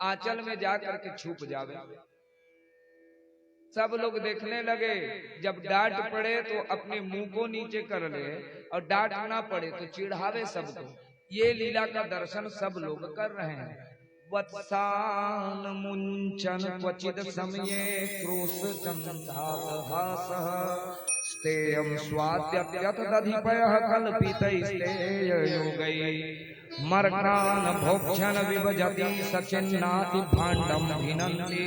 आंचल में जाकर के छुप जावे। सब लोग देखने लगे, जब डांट पड़े तो अपने मुंह को नीचे कर ले, और डांट ना पड़े तो चिढ़ावे सबको। ये लीला का दर्शन सब लोग कर रहे हैं। वत्सान मुंचन क्वचिद समये क्रोश चंदाहासः स्तेयं स्वाद्यत्यथ दधिपयः कल्पितैस्तेययोगै मर्कान् भोक्षण विभजति सचिन्नाति भाण्डं भिनन्ति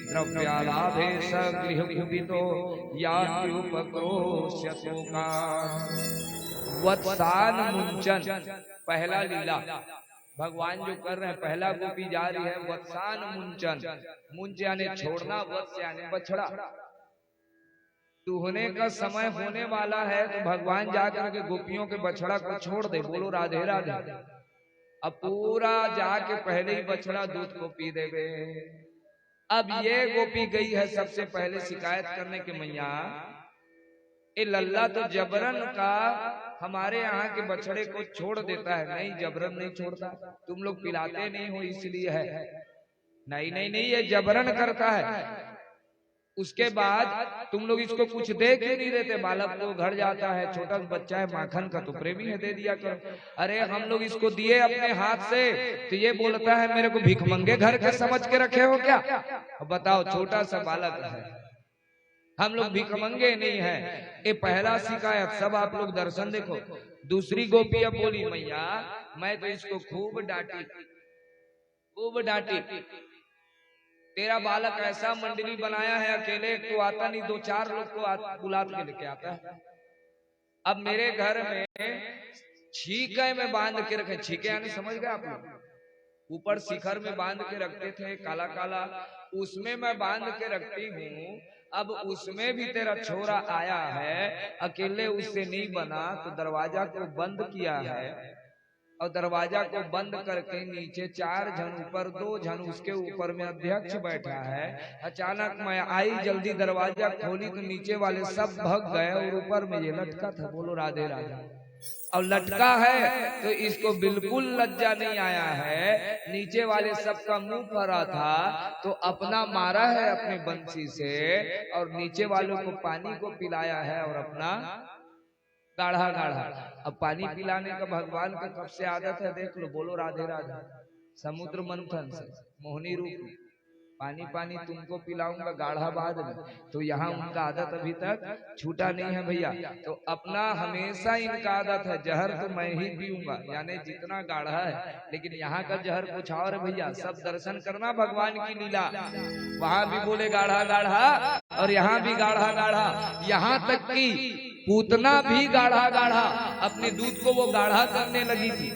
द्रव्यालाभे सगृहकुपितो यात्युपक्रोश्यशोका। वत्सान मुंचन पहला लीला भगवान जो कर रहे हैं, पहला गोपी जा रही है वत्सान मुंचन। मुंच यानी छोड़ना, वत्स यानी बछड़ा। दुहने का समय होने वाला है तो भगवान जाकर के गोपियों के बछड़ा को छोड़ दे, बोलो राधे राधे। अब पूरा जाके पहले ही बछड़ा दूध को पी देवे। अब ये गोपी गई है सबसे पहले शिकायत करने के, मैया ये लल्ला तो जबरन का हमारे यहाँ के बछड़े को छोड़ देता है। नहीं, जबरन नहीं छोड़ता, तुम लोग पिलाते नहीं हो इसलिए है। नहीं नहीं नहीं, ये जबरन करता है। उसके बाद तुम लोग इसको कुछ दे क्यों नहीं देते? बालक को घर जाता है, छोटा बच्चा है, माखन का तो प्रेमी है, दे दिया करो। अरे हम लोग इसको दिए अपने हाथ से, तो ये बोलता है मेरे को भिखमंगे घर के समझ के रखे हो क्या? बताओ, छोटा सा बालक है, हम लोग भिखमंगे नहीं है। ये पहला शिकायत। सब आप लोग दर्शन देखो। दूसरी गोपी अब बोली, मैया मैं तो इसको खूब डांटी, खूब डांटी। तेरा बालक ऐसा मंडली बनाया है, अकेले तो आता नहीं, दो चार लोग को बुला के लेके आता है। अब मेरे घर में छीके में बांध के रखे, छीके यानी समझ गए आप लोग, ऊपर शिखर में बांध के रखते थे काला काला, उसमें मैं बांध के रखती हूँ। अब उसमें भी तेरा छोरा आया है, अकेले उससे नहीं बना, तो दरवाजा को बंद किया है, और दरवाजा को बंद करके नीचे 4 जन ऊपर, 2 जन उसके ऊपर में अध्यक्ष बैठा है। अचानक मैं आई, जल्दी दरवाजा खोली तो नीचे वाले सब भाग गए, और ऊपर में ये लटका था, बोलो राधे राधे। और लटका है तो इसको बिल्कुल लज्जा नहीं आया है। नीचे वाले सबका मुंह भरा था तो अपना मारा है अपने बंसी से, और नीचे वालों को पानी को पिलाया है, और अपना गाढ़ा गाढ़ा। अब पानी पिलाने का भगवान का कब से आदत है, देख लो, बोलो राधे राधे। समुद्र मंथन से मोहिनी रूप पानी पानी तुमको पिलाऊंगा गाढ़ा बाद में। तो यहाँ उनका आदत अभी तक छूटा नहीं है भैया। तो अपना हमेशा इनका आदत है जहर तो मैं ही पीऊंगा, यानी जितना गाढ़ा है। लेकिन यहाँ का जहर कुछ और है भैया। सब दर्शन करना भगवान की लीला। वहां भी बोले गाढ़ा गाढ़ा और यहाँ भी गाढ़ा गाढ़ा। यहाँ तक कि पूतना भी गाढ़ा गाढ़ा अपने दूध को वो गाढ़ा करने लगी थी।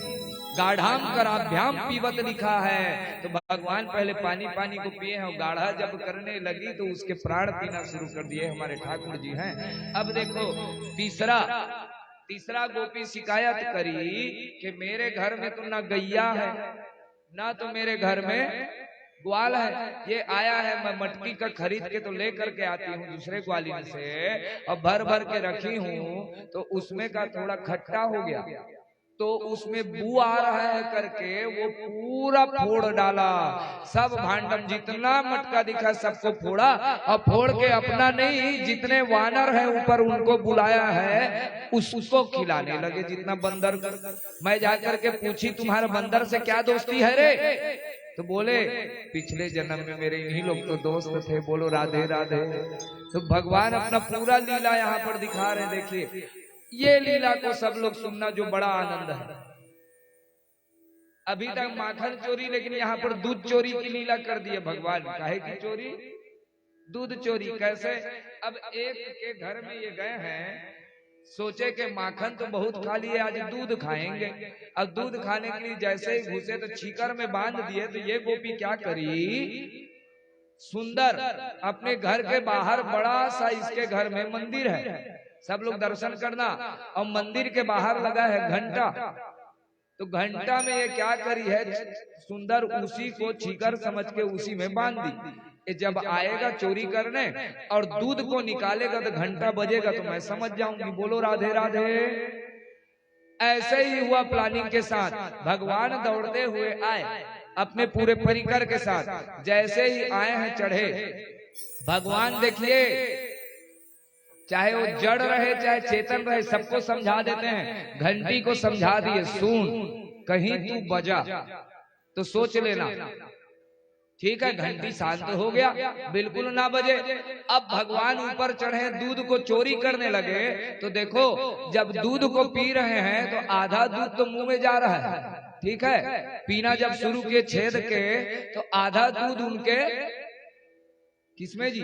गाढ़ाम कराभ्याम पीवत लिखा है। तो भगवान पहले पानी पानी को पिए हैं और गाढ़ा जब करने लगी तो उसके प्राण पीना शुरू कर दिए हमारे ठाकुर जी हैं। अब देखो तीसरा गोपी शिकायत करी कि मेरे घर में तो ना गैया है ना तो मेरे घर में ग्वाल है। ये आया है, मैं मटकी का खरीद के तो लेकर के आती हूँ दूसरे ग्वालिन से और भर भर के रखी हूँ, तो उसमें का थोड़ा खट्टा हो गया तो उसमें बू आ रहा है करके वो पूरा फोड़ डाला। सब भांडम जितना मटका दिखा सबको फोड़ा और फोड़ के अपना नहीं जितने वानर है ऊपर उनको बुलाया है उसको खिलाने लगे। जितना बंदर, मैं जाकर के पूछी तुम्हारा बंदर से क्या दोस्ती है रे? तो बोले पिछले जन्म में मेरे इन्हीं लोग तो दोस्त थे। बोलो राधे राधे। तो भगवान अपना पूरा लीला यहाँ पर दिखा रहे। देखिए ये लीला को सब लोग सुनना जो बड़ा आनंद है। अभी तक माखन चोरी, लेकिन यहाँ पर दूध चोरी की लीला कर दी है भगवान। काहे की चोरी? दूध चोरी। कैसे? अब एक के घर में ये गए हैं, सोचे कि माखन तो बहुत खा लिए, आज दूध खाएंगे। अब दूध खाने के लिए जैसे ही घुसे तो छीकर में बांध दिए। तो ये गोपी क्या करी, सुंदर अपने घर के बाहर बड़ा सा इसके घर में मंदिर है, सब लोग दर्शन करना। और मंदिर के बाहर लगा है घंटा। तो घंटा में ये क्या करी है, सुंदर उसी को छीकर समझ के उसी में बांध दी। जब आएगा चोरी करने और दूध को निकालेगा तो घंटा बजेगा तो मैं समझ जाऊंगी। बोलो राधे राधे। ऐसे ही हुआ प्लानिंग के साथ। भगवान दौड़ते हुए आए अपने पूरे परिकर के साथ। जैसे ही आए हैं चढ़े, भगवान देखिए चाहे वो जड़ रहे चाहे चेतन रहे सबको समझा देते हैं। घंटी को समझा दिए, सुन कहीं तू बजा तो सोच लेना। ठीक है, घंटी शांत हो गया, बिल्कुल ना बजे। अब भगवान ऊपर चढ़े, दूध को चोरी करने लगे। तो देखो जब दूध को पी रहे हैं तो आधा दूध तो मुंह में जा रहा है, ठीक है। पीना जब शुरू किए छेद के तो आधा दूध उनके किसमें जी,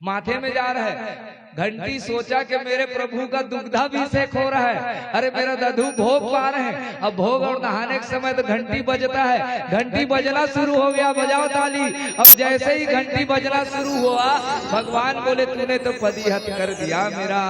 माथे में जा रहा है। घंटी सोचा कि मेरे प्रभु का दुग्धाभिषेक हो रहा है, अरे मेरा दधु भोग पा रहे हैं। अब भोग और नहाने के समय तो घंटी बजता है, घंटी बजना शुरू हो गया, बजाओ ताली। और जैसे ही घंटी बजना शुरू हुआ भगवान बोले तूने तो पदिहत कर दिया मेरा।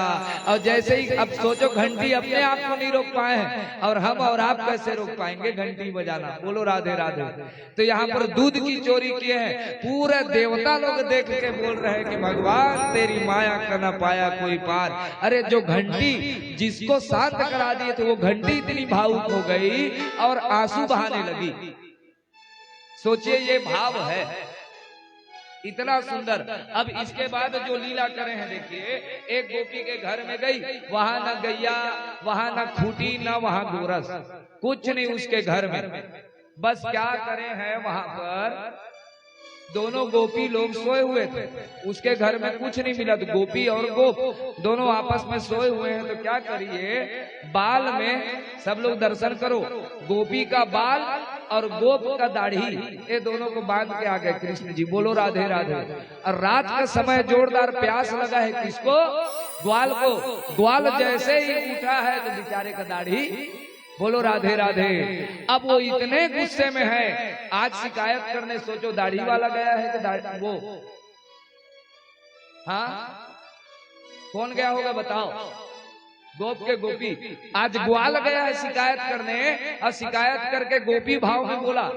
और जैसे ही अब सोचो घंटी अपने आप को नहीं रोक पाए हैं और हम और आप कैसे रोक पाएंगे घंटी बजाना। बोलो राधे राधे। तो यहाँ पर दूध की चोरी किए हैं। पूरे देवता लोग देख के बोल रहे हैं कि भगवान तेरी माया करना पाया कोई पार। अरे जो घंटी जिसको शांत करा दिए थे वो घंटी इतनी भावुक हो गई और आंसू बहाने लगी। सोचिए ये भाव है इतना सुंदर। अब इसके बाद जो लीला करे हैं देखिए, एक गोपी के घर में गई, वहां न गैया, वहां न खूटी, न वहां गोरस, कुछ नहीं उसके घर में। बस क्या करे हैं, वहां पर दोनों गोपी लोग सोए हुए थे, उसके घर में कुछ नहीं मिला। तो गोपी और गोप दोनों आपस में सोए हुए हैं। तो क्या करिए, बाल में सब लोग दर्शन करो, गोपी का बाल और गोप का दाढ़ी, ये दोनों को बांध के आ गए कृष्ण जी। बोलो राधे राधे। और रात का समय जोरदार प्यास लगा है किसको, ग्वाल को। ग्वाल जैसे ही उठा है तो बेचारे का दाढ़ी, बोलो राधे राधे। अब वो इतने गुस्से में है, आज शिकायत करने सोचो दाढ़ी वाला गया है कि वो, हाँ कौन गया होगा बताओ, गोप के गोपी। आज ग्वाल गया है शिकायत करने और शिकायत करके गोपी भाव में बोला।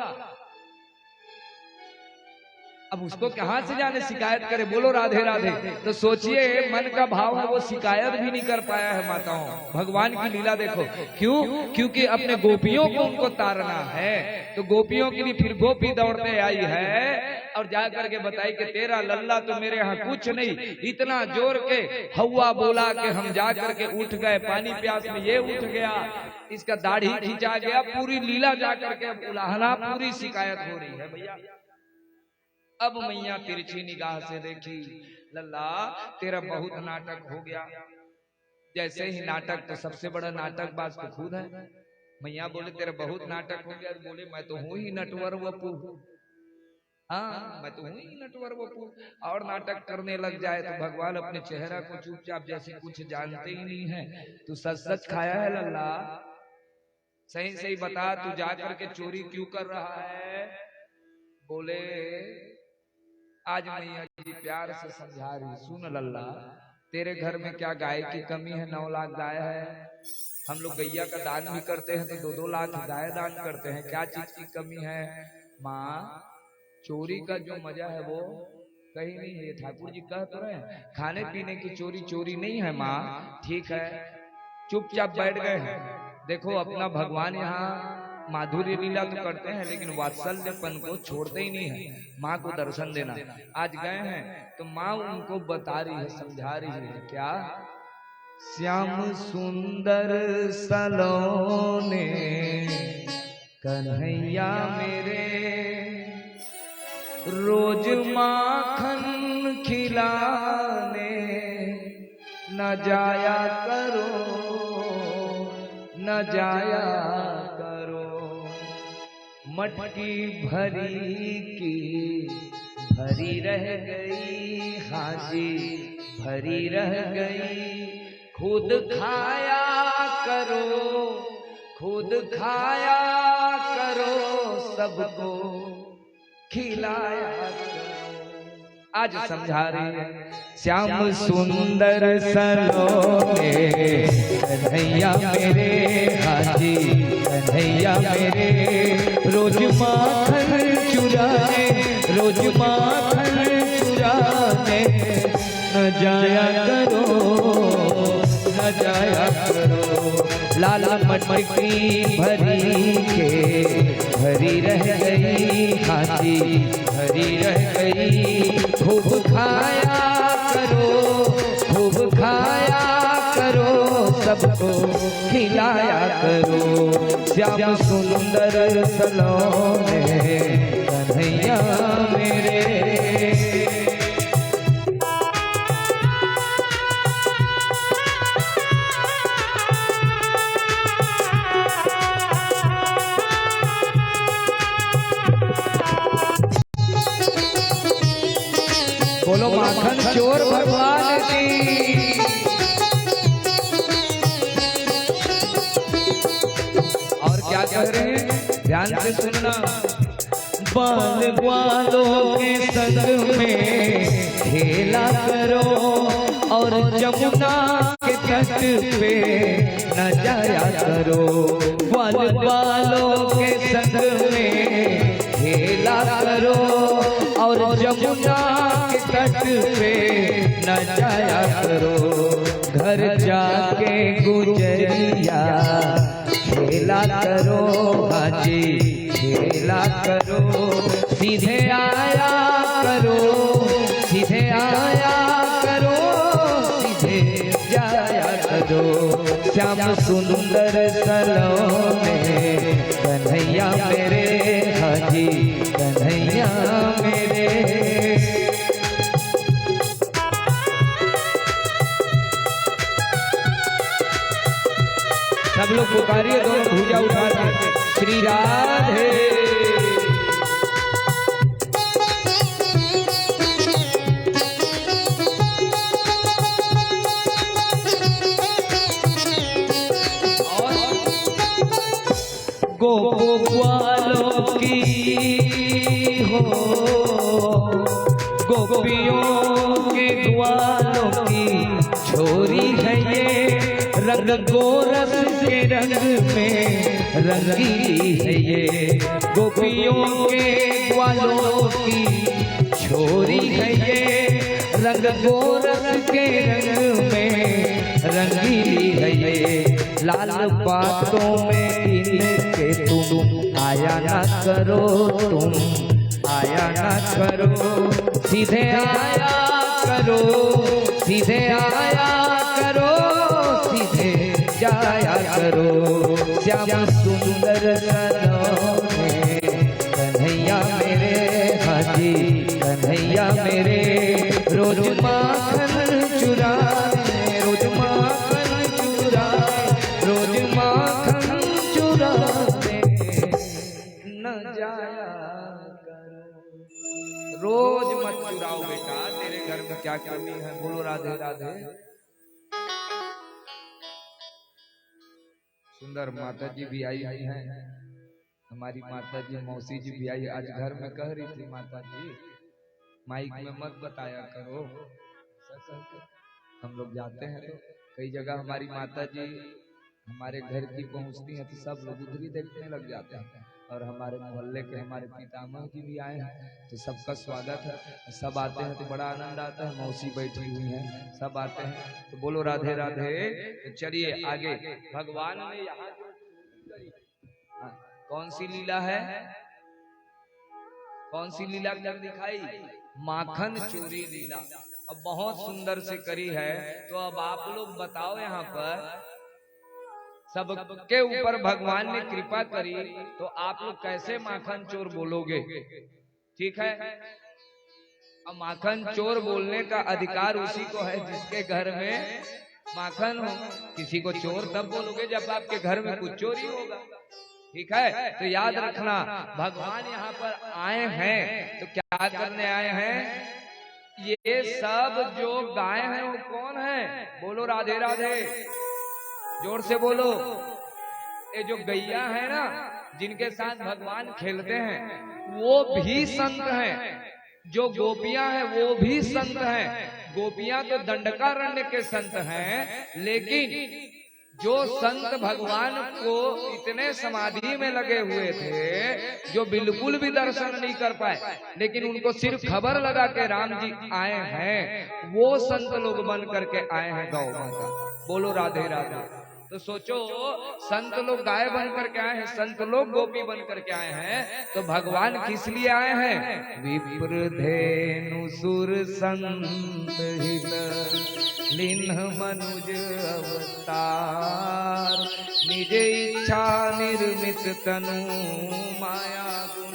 अब उसको कहां से जाने शिकायत करे। बोलो राधे राधे। तो सोचिए मन का भाव है वो शिकायत भी नहीं कर पाया है माताओं। भगवान की लीला देखो, क्यों? क्योंकि अपने गोपियों को उनको तारना है। तो गोपियों के लिए फिर गोपी दौड़ते आई है और जा करके बताई कि तेरा लल्ला तो मेरे यहाँ कुछ नहीं, इतना जोर के हवा बोला कि हम जा करके उठ गए, पानी प्यास में ये उठ गया, इसका दाढ़ी खींचा गया, पूरी लीला जा करके अब उलाहना पूरी शिकायत हो रही है भैया। अब मैया तिरछी निगाह से देखी, लल्ला तेरा बहुत नाटक हो गया। जैसे ही नाटक, तो सबसे बड़ा नाटक बाज तो खुद है। मैया बोले तेरा बहुत नाटक हो गया। बोले मैं तो हूं ही नटवर वपू। हाँ मैं तो हूं ही नटवर वपू। और नाटक करने लग जाए तो भगवान अपने चेहरा को चुपचाप जैसे कुछ जानते ही नहीं है। तू सच सच खाया है लल्ला? सही सही बता, तू जा करके चोरी क्यों कर रहा है? बोले आज मैया जी प्यार से समझा रही, सुन लल्ला तेरे घर में क्या गाय की कमी है? 9 लाख गाय है। हम लोग गैया का दान भी करते हैं तो 2-2 लाख गाय दान करते हैं। क्या चीज की कमी है? माँ चोरी का जो मजा है वो कहीं नहीं है। ठाकुर जी कह तो रहे हैं खाने पीने की चोरी चोरी नहीं है माँ। ठीक है, चुपचाप बैठ गए हैं। देखो अपना भगवान यहाँ माधुर्य लीला तो करते हैं लेकिन वात्सल्यपन को छोड़ते ही नहीं है। माँ को दर्शन देना। आज गए हैं तो माँ उनको बता रही है, समझा रही है। क्या? श्याम सुंदर सलोने कन्हैया मेरे, रोज माखन खिलाने न जाया करो, न जाया करो। मटकी भरी की भरी रह गई, हाजी भरी रह गई। खुद खाया करो, खुद खाया करो, सबको खिलाया करो। आज समझा रही है। श्याम सुंदर सलोने कन्हैया मेरे, हाजी कन्हैया मेरे, रोज माखन चुराने, रोज माखन चुराने न जाया करो, न जाया करो। लाल मटकी भरी के भरी रह गई, हाजी भरी रह गई। खूब खाया करो, खूब खाया करो, सबको खिलाया करो। श्याम सुंदर सलोने कन्हैया मेरे। बोलो माखन चोर भगवान की। और क्या कह रहे हैं? ध्यान से सुनना। बाल ग्वालों के संग में खेला करो, और जमुना के तट पे न जाया करो। बाल ग्वालों के संग में खेला करो, और जमुना के तट पे न जाया करो। घर जाके गुजरिया खेला करो, हाजी खेला करो। सीधे आया करो, सीधे आया करो, सीधे जाया करो। श्याम सुंदर सलोने कन्हैया मेरे, हाजी कन्हैया मेरे। सब लोग पुकारिए, दोनों भुजा उठा के श्री राधे। गोपो ग्वालों की हो, गोपियों के ग्वालों की छोरी है ये। रंग गोरस के रंग में रंगी है ये। गोपियों के ग्वालों की छोरी है ये। रंग गोरस के रंग में रंगीली है ये। लाल बातों में इनके तुम आया ना करो, तुम आया ना करो। सीधे आया करो, सीधे आया करो, सीधे जाया करो। श्याम सुंदर सलोने कन्हैया मेरे, हाजी रे, रोज माखन चुराए, रोज माखन चुराए, रोज माखन चुराए न जाया करो। रोज मत चुराओ बेटा, तेरे घर में क्या कमी है? बोलो राधे राधे। सुंदर माता जी भी आई हुई हैं, हमारी माता जी मौसी जी भी आई। आज घर में कह रही थी माता जी, माइक में मत बताया करो, हम लोग जाते हैं तो कई जगह हमारी माता जी हमारे घर की पहुंचती हैं तो सब लोग उधर ही देखने लग जाते हैं। और हमारे मोहल्ले के हमारे पितामह जी भी आए हैं तो सबका स्वागत है, सब आते हैं तो बड़ा आनंद आता है। मौसी बैठी हुई हैं, सब आते हैं तो बोलो राधे राधे। तो चलिए आगे, भगवान ने यहाँ कौन सी लीला है, कौन सी लीला कर दिखाई? माखन चोरी लीला। अब बहुत सुंदर से करी है। तो अब आप लोग बताओ, यहाँ पर सबके ऊपर भगवान ने कृपा करी तो आप लोग कैसे माखन चोर बोलोगे? ठीक है, अब माखन चोर बोलने का अधिकार उसी को है जिसके घर में माखन हो। किसी को चोर तब बोलोगे जब आपके घर में कुछ चोरी होगा। ठीक है, तो याद रखना भगवान यहाँ पर आए हैं तो क्या करने आए हैं? ये सब जो गाय हैं वो कौन है? बोलो राधे राधे, जोर से बोलो। ये जो गैया है ना, जिनके साथ भगवान खेलते हैं वो भी संत हैं। जो गोपियां हैं वो भी संत हैं। गोपियां तो दंडकारण्य के संत हैं, लेकिन जो संत भगवान को इतने समाधि में लगे हुए थे जो बिल्कुल भी दर्शन नहीं कर पाए, लेकिन उनको सिर्फ खबर लगा के राम जी आए हैं, वो संत लोग बन करके आए हैं गौ माता। बोलो राधे राधे। तो सोचो, संत लोग गाय बन करके आए हैं, संत लोग गोपी बन करके आए हैं, तो भगवान किस लिए आए हैं? विप्र धेनु सुर संत हित लिन्ह मनुज अवतार, निज इच्छा निर्मित तनु माया गुण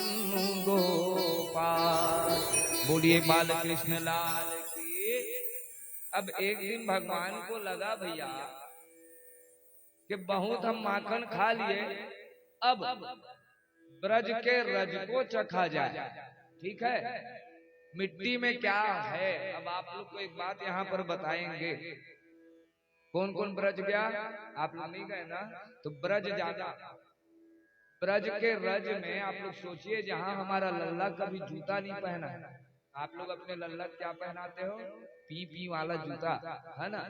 गोपाल। बोलिए बाल कृष्ण लाल की। अब एक दिन भगवान को लगा भैया कि बहुत हम माखन खा लिए, अब ब्रज के रज को चखा जाए। ठीक है, मिट्टी में क्या है? अब आप लोग को एक बात यहाँ पर बताएंगे। कौन कौन ब्रज गया? आप लोग नहीं गए ना, तो ब्रज जाना। ब्रज के रज में आप लोग सोचिए, जहाँ हमारा लल्ला कभी जूता नहीं पहना है, आप लोग अपने लल्ला क्या पहनाते हो? पी पी वाला जूता, है ना?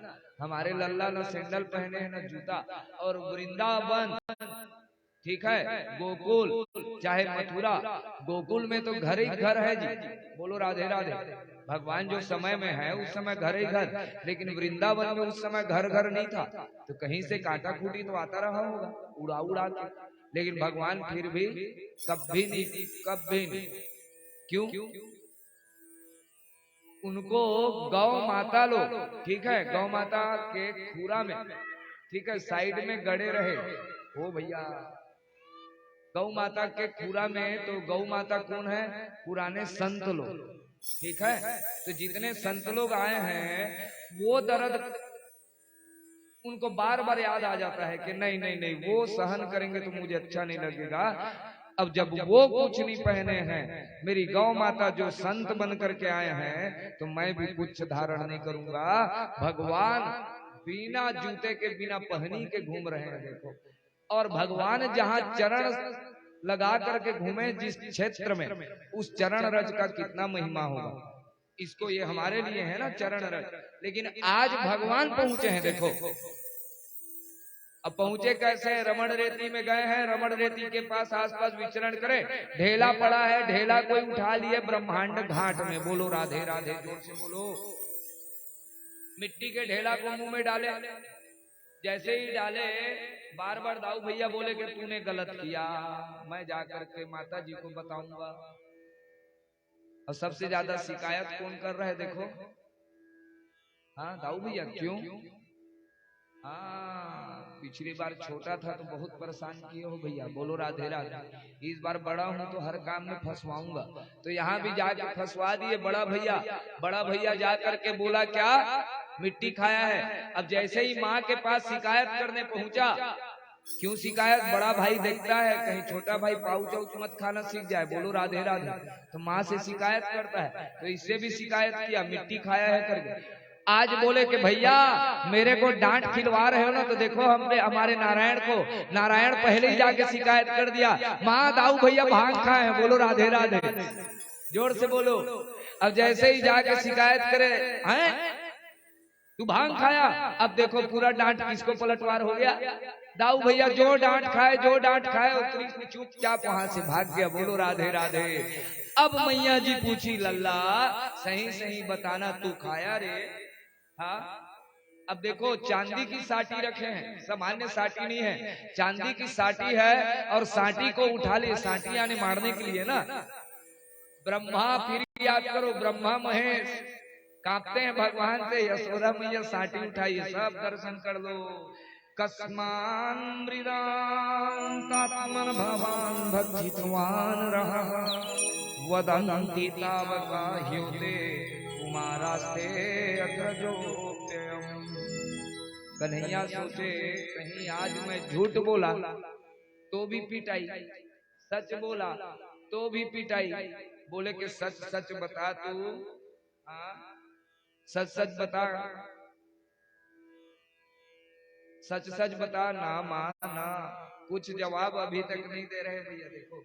हमारे लल्ला न सैंडल पहने हैं न जूता। और वृंदावन, ठीक है, गोकुल चाहे मथुरा, गोकुल में तो घर ही घर है जी। बोलो राधे राधे। भगवान जो समय में है उस समय घर ही घर, लेकिन वृंदावन में उस समय घर घर नहीं था, तो कहीं से कांटा खूटी तो आता रहा होगा उड़ा उड़ा के, लेकिन भगवान फिर भी कभी नहीं, कभी नहीं। क्यों? उनको गौ माता लोग, ठीक है, गौ माता के खूरा में, ठीक है, साइड में गड़े रहे हो भैया। गौ माता के खूरा में तो गौ माता कौन है? पुराने संत लोग। ठीक है, तो जितने संत लोग आए हैं वो दर्द उनको बार बार याद आ जाता है कि नहीं नहीं नहीं, वो सहन करेंगे तो मुझे अच्छा नहीं लगेगा। अब जब वो कुछ नहीं पहने हैं, मेरी गौ माता जो संत बन करके आए हैं, तो मैं भी कुछ धारण नहीं करूंगा। भगवान बिना जूते के, बिना पहनी के घूम रहे हैं, देखो। और भगवान जहाँ चरण लगा करके घूमे जिस क्षेत्र में, उस चरण रज का कितना महिमा होगा। इसको ये हमारे लिए है ना चरण रज, लेकिन आज भगवान पहुंचे हैं, देखो। अब पहुंचे कैसे? रमण रेती में गए हैं, रमण रेती के पास आसपास विचरण करें, ढेला पड़ा है, ढेला कोई उठा लिए ब्रह्मांड घाट में। बोलो राधे राधे, जोर से बोलो। मिट्टी के ढेला को मुंह में डाले, जैसे ही डाले बार बार दाऊ भैया बोले कि तूने गलत किया, मैं जाकर के माता जी को बताऊंगा। और सबसे ज्यादा शिकायत कौन कर रहा है? देखो, हाँ दाऊ भैया, क्यों? हाँ, पिछली बार छोटा था तो बहुत परेशान किए हो भैया, बोलो राधे राधे। इस बार बड़ा हूँ तो हर काम में फंसवाऊंगा, तो यहाँ भी जाके फंसवा दिए बड़ा भैया। बड़ा भैया जा करके बोला क्या, मिट्टी खाया है। अब जैसे ही माँ के पास शिकायत करने पहुंचा, क्यों शिकायत, बड़ा भाई देखता है कहीं छोटा भाई पाउच आउच मत खाना सीख जाए, बोलो राधे राधे। तो माँ से शिकायत करता है, तो इससे भी शिकायत किया, मिट्टी खाया है करके। आज बोले कि भैया मेरे को डांट खिलवा रहे हो ना, तो देखो हमने हमारे नारायण को, नारायण पहले ही जाके शिकायत कर दिया, माँ दाऊ भैया भांग खाए हैं, बोलो राधे राधे, जोर से बोलो। अब जैसे ही जाके शिकायत करे, हैं तू भांग खाया, अब देखो पूरा डांट किसको पलटवार हो गया, दाऊ भैया जो डांट खाए, जो डांट खाए, कृष्ण चुपचाप वहां से भाग गया, बोलो राधे राधे। अब मैया जी पूछी, लल्ला सही सही बताना तू खाया रे। हाँ, अब देखो चांदी की साटी रखे हैं, सामान्य साटी नहीं है, चांदी की साटी है, और साटी को उठा ले, साटी यानी मारने के लिए ना। ब्रह्मा, फिर याद करो ब्रह्मा महेश कांपते हैं भगवान से, यशोदा मैया साटी उठाई, सब दर्शन कर लो। कस्मान मृदात्मन भवान भक्तिवान रहा, वदन्ति तावका ह्योते कुमारास्ते अग्रजोप्ययम्। कन्हैया सोचे कहीं आज मैं झूठ बोला तो भी पिटाई, सच बोला तो भी पिटाई। बोले कि सच सच बता तू, हाँ सच सच बता, सच सच बता ना माँ ना। कुछ जवाब अभी तक नहीं दे रहे भैया, देखो।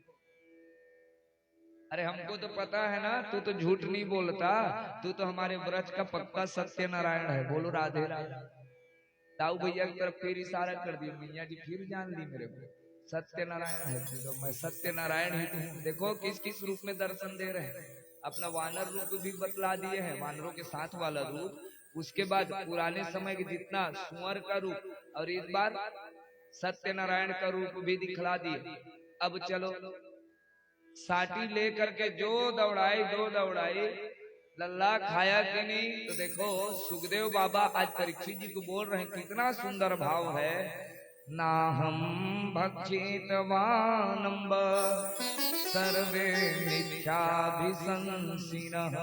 अरे हमको तो पता है ना, तू तो झूठ नहीं बोलता, तू तो हमारे व्रज का पक्का सत्यनारायण है, बोलो राधे राधे। दाऊ भैया की तरफ फिर इशारा कर दी, मैया जी फिर जान ली मेरे को, सत्यनारायण है तो मैं सत्यनारायण ही हूँ। देखो किस किस रूप में दर्शन दे रहे हैं, अपना वानर रूप भी बतला दिए हैं, वानरों के साथ वाला रूप, उसके बाद पुराने समय के जितना सुअर का रूप, और इस बार सत्यनारायण का रूप भी दिखला दिए। अब चलो साटी ले करके जो दौड़ाई, दो दौड़ाई, लल्ला खाया कि नहीं, तो देखो सुखदेव बाबा आज परीक्षित जी को बोल रहे हैं, कितना सुंदर भाव है, ना हम भक्षितवानम्ब सर्वे मिथ्याभिशंसिनः।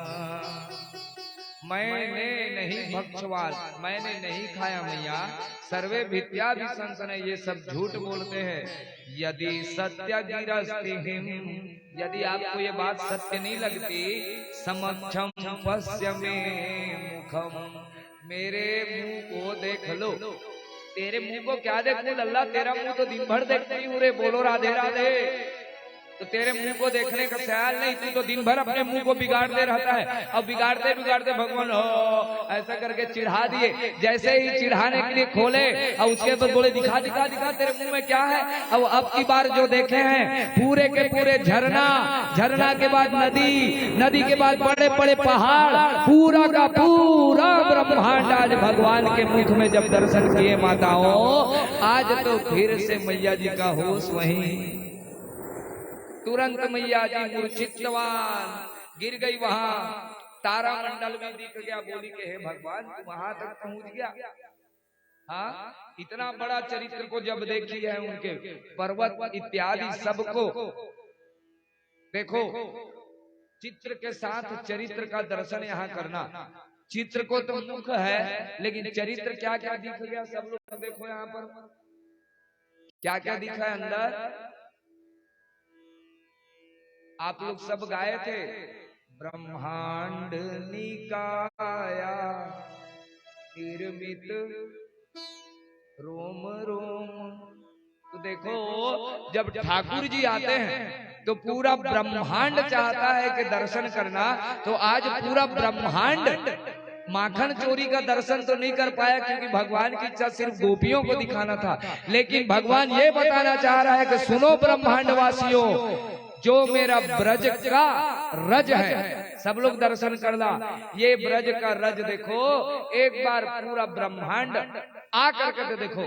मैंने नहीं भक्षवान, मैंने नहीं खाया मैया, सर्वे मिथ्याभिशंसन, ये सब झूठ बोलते हैं। यदि सत्य गिरस्तिहिं, यदि आपको ये बात सत्य नहीं लगती, समक्षम पश्य मे मुखम, मेरे मुंह को देख लो। तेरे मुंह को क्या देखूं लल्ला, तेरा मुंह तो दिन भर देखती हूँ रे, बोलो राधे राधे। तो तेरे मुंह को देखने का ख्याल नहीं, तू तो दिन भर अपने मुंह को बिगाड़ते रहता है। अब बिगाड़ते बिगाड़ते भगवान हो ऐसा करके चिढ़ा दिए, जैसे ही चिढ़ाने के लिए खोले और उसके बाद बोले दिखा दिखा दिखा तेरे मुंह में क्या है। अब की बार जो देखे हैं पूरे के पूरे झरना, झरना के बाद नदी, नदी के बाद बड़े बड़े पहाड़, पूरा का पूरा ब्रह्मांड आज भगवान के मुख में जब दर्शन किए माताओं, आज तो फिर से मैया जी का होश वहीं, तुरंत मैया जी मूर्छितवान गिर गई, वहां तारा मंडल में दिख गया, बोली के हे भगवान तू वहां तक पहुंच गया। हाँ, इतना बड़ा चरित्र को जब देखी है, उनके पर्वत इत्यादि सबको देखो, चित्र के साथ चरित्र का दर्शन यहाँ करना। चित्र को तो मुख है, लेकिन चरित्र क्या क्या दिख गया सब लोग देखो, यहाँ पर क्या क्या दिखा है अंदर। आप लोग सब गाए थे, ब्रह्मांड निकाया निर्मित रोम रोम। तो देखो जब ठाकुर जी आते हैं तो पूरा ब्रह्मांड चाहता है कि दर्शन करना, तो आज पूरा ब्रह्मांड माखन चोरी का दर्शन तो नहीं कर पाया, क्योंकि भगवान की इच्छा सिर्फ गोपियों को दिखाना था, लेकिन भगवान ये बताना चाह रहा है कि सुनो ब्रह्मांड वासियों, जो मेरा ब्रज का रज है सब लोग दर्शन करना। ये ब्रज का रज देखो, एक बार पूरा ब्रह्मांड आकर के देखो,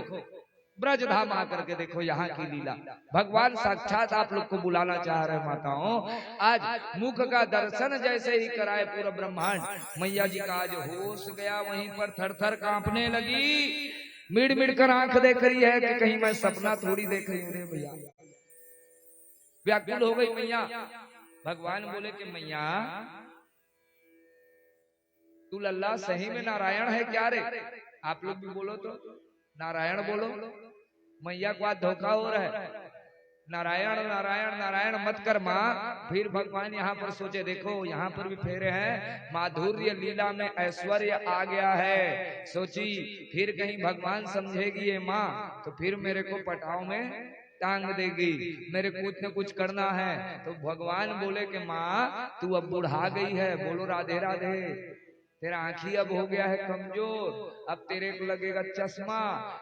ब्रज धाम आकर के देखो यहाँ की लीला। भगवान साक्षात आप लोग को बुलाना चाह रहे माताओं, आज मुख का दर्शन जैसे ही कराए पूरा ब्रह्मांड, मैया जी का आज होश गया, वहीं पर थर थर कांपने लगी। मिड़ मिड़ कर आंख देख रही है कि कहीं मैं सपना थोड़ी देख रही हूँ रे भैया। व्याकुल हो गई मैया। भगवान बोले कि मैया तू लल्ला सही में नारायण है क्या रे? आप लोग भी बोलो तो नारायण बोलो। मैया को आज धोखा हो रहा है। नारायण नारायण नारायण मत कर माँ। फिर भगवान यहाँ पर सोचे, देखो यहाँ पर भी फेरे हैं, माधुर्य लीला में ऐश्वर्य आ गया है। सोची फिर कहीं भगवान समझेगी ये माँ तो फिर मेरे को पटाव में टांग देगी, मेरे कुछ न कुछ करना है। तो भगवान बोले कि माँ तू अब बुढ़ा गई है, बोलो राधे राधे। तेरा आंखी अब हो गया है कमजोर, अब तेरे को लगेगा चश्मा,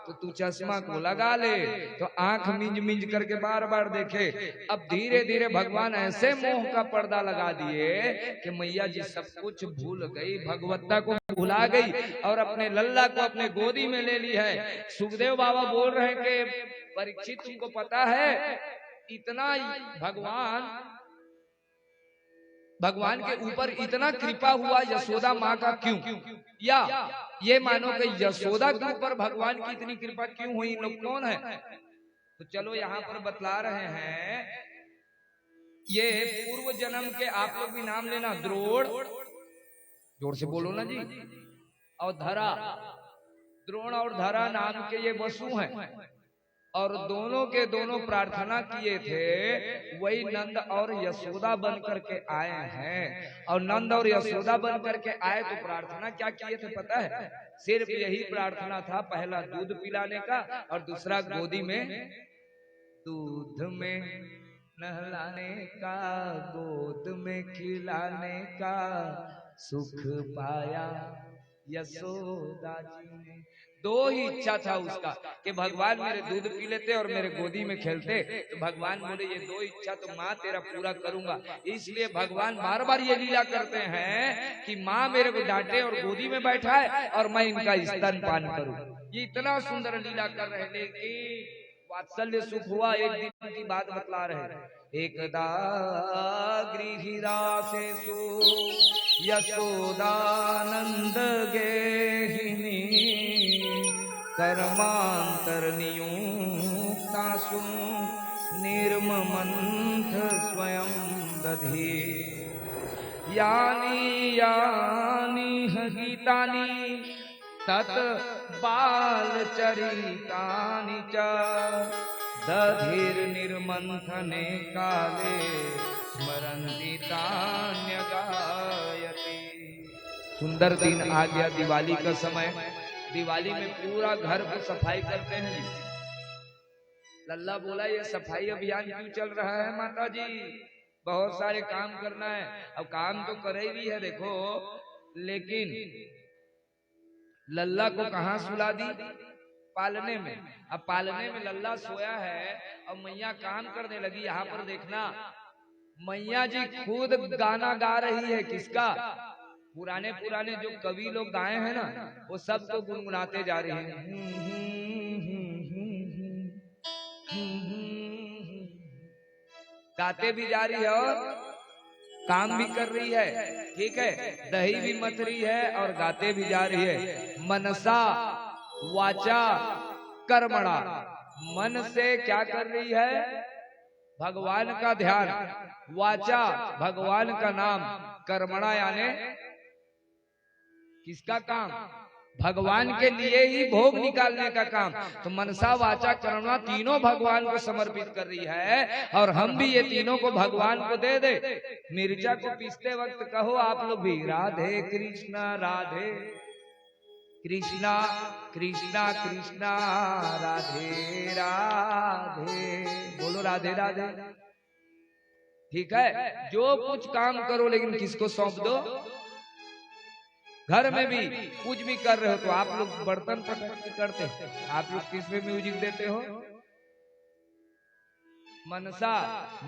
तो तू चश्मा को लगा ले। तो आंख मिंज मिंज करके बार बार देखे। अब धीरे धीरे भगवान ऐसे मोह का पर्दा लगा दिए कि मैया जी सब कुछ भूल गई, भगवत्ता को भुला गई और अपने लल्ला को अपने गोदी में ले ली है। सुखदेव बाबा बोल रहे हैं कि परीक्षित तुमको पता है इतना भगवान के ऊपर इतना कृपा हुआ यशोदा माँ का क्यों? या ये मानो कि यशोदा के ऊपर भगवान की इतनी कृपा क्यों हुई? लोग कौन है? तो चलो यहाँ पर बतला रहे हैं। ये पूर्व जन्म के आप लोग भी नाम लेना। द्रोण, जोर से बोलो ना जी। और धरा, द्रोण और धरा नाम के ये वसु हैं और दोनों के दोनों प्रार्थना किए थे, वही नंद और यशोदा बन करके आए हैं। और नंद और यशोदा बन करके आए तो प्रार्थना क्या किए थे पता है? सिर्फ यही प्रार्थना था, पहला दूध पिलाने का और दूसरा गोदी में दूध में नहलाने का, गोद में खिलाने का सुख पाया यशोदा जी ने। दो ही इच्छा था उसका कि भगवान मेरे दूध पी लेते और मेरे गोदी में खेलते। तो भगवान बोले ये दो इच्छा तो माँ तेरा पूरा करूंगा। इसलिए भगवान बार बार ये लीला करते हैं कि माँ मेरे को डांटे और गोदी में बैठाए और मैं इनका स्तनपान करूं। ये इतना सुंदर लीला कर रहे, लेकिन वात्सल्य सुख हुआ। एक दिन की बात बतला रहे। एकदा गृहिरासेषु यशोदानंद गेहिनी कर्मांतर नियुक्तासु निर्ममंथ स्वयं दधि यानी यानी गीतानि तत् बाल चरितानि च दधिर निर्मंथने काले स्मरन्ति तान्य गायति। सुंदर दिन आ गया, दिवाली का समय। दिवाली में पूरा घर को सफाई करते हैं। लल्ला बोला ये सफाई अभियान क्यों चल रहा है माता जी? बहुत सारे काम करना है। अब काम तो करे भी है देखो, लेकिन लल्ला को कहाँ सुला दी? पालने में। अब पालने में लल्ला सोया है और मैया काम करने लगी। यहाँ पर देखना, मैया जी खुद गाना गा रही है। किसका? पुराने पुराने जो कवि लोग गाए हैं ना, वो सबको गुनगुनाते जा रही हैं। गाते भी जा रही है और काम भी कर रही है। ठीक है, दही भी मथ रही है और गाते भी जा रही है। मनसा वाचा कर्मणा, मन से क्या कर रही है? भगवान का ध्यान। वाचा भगवान का नाम, कर्मणा यानी किसका काम? भगवान के लिए ही भोग निकालने का काम। तो मनसा वाचा कर्मणा तीनों भगवान को समर्पित कर रही है। और हम भी ये तीनों को भगवान को दे दे। मिर्चा को पीसते वक्त कहो आप लोग भी, राधे कृष्णा राधे कृष्णा कृष्णा कृष्णा राधे राधे, बोलो राधे राधे। ठीक है, जो कुछ काम करो लेकिन किसको सौंप दो? घर में भी कुछ भी कर रहे हो तो आप लोग बर्तन पटक करते हो, आप लोग किस में म्यूजिक देते हो? मनसा,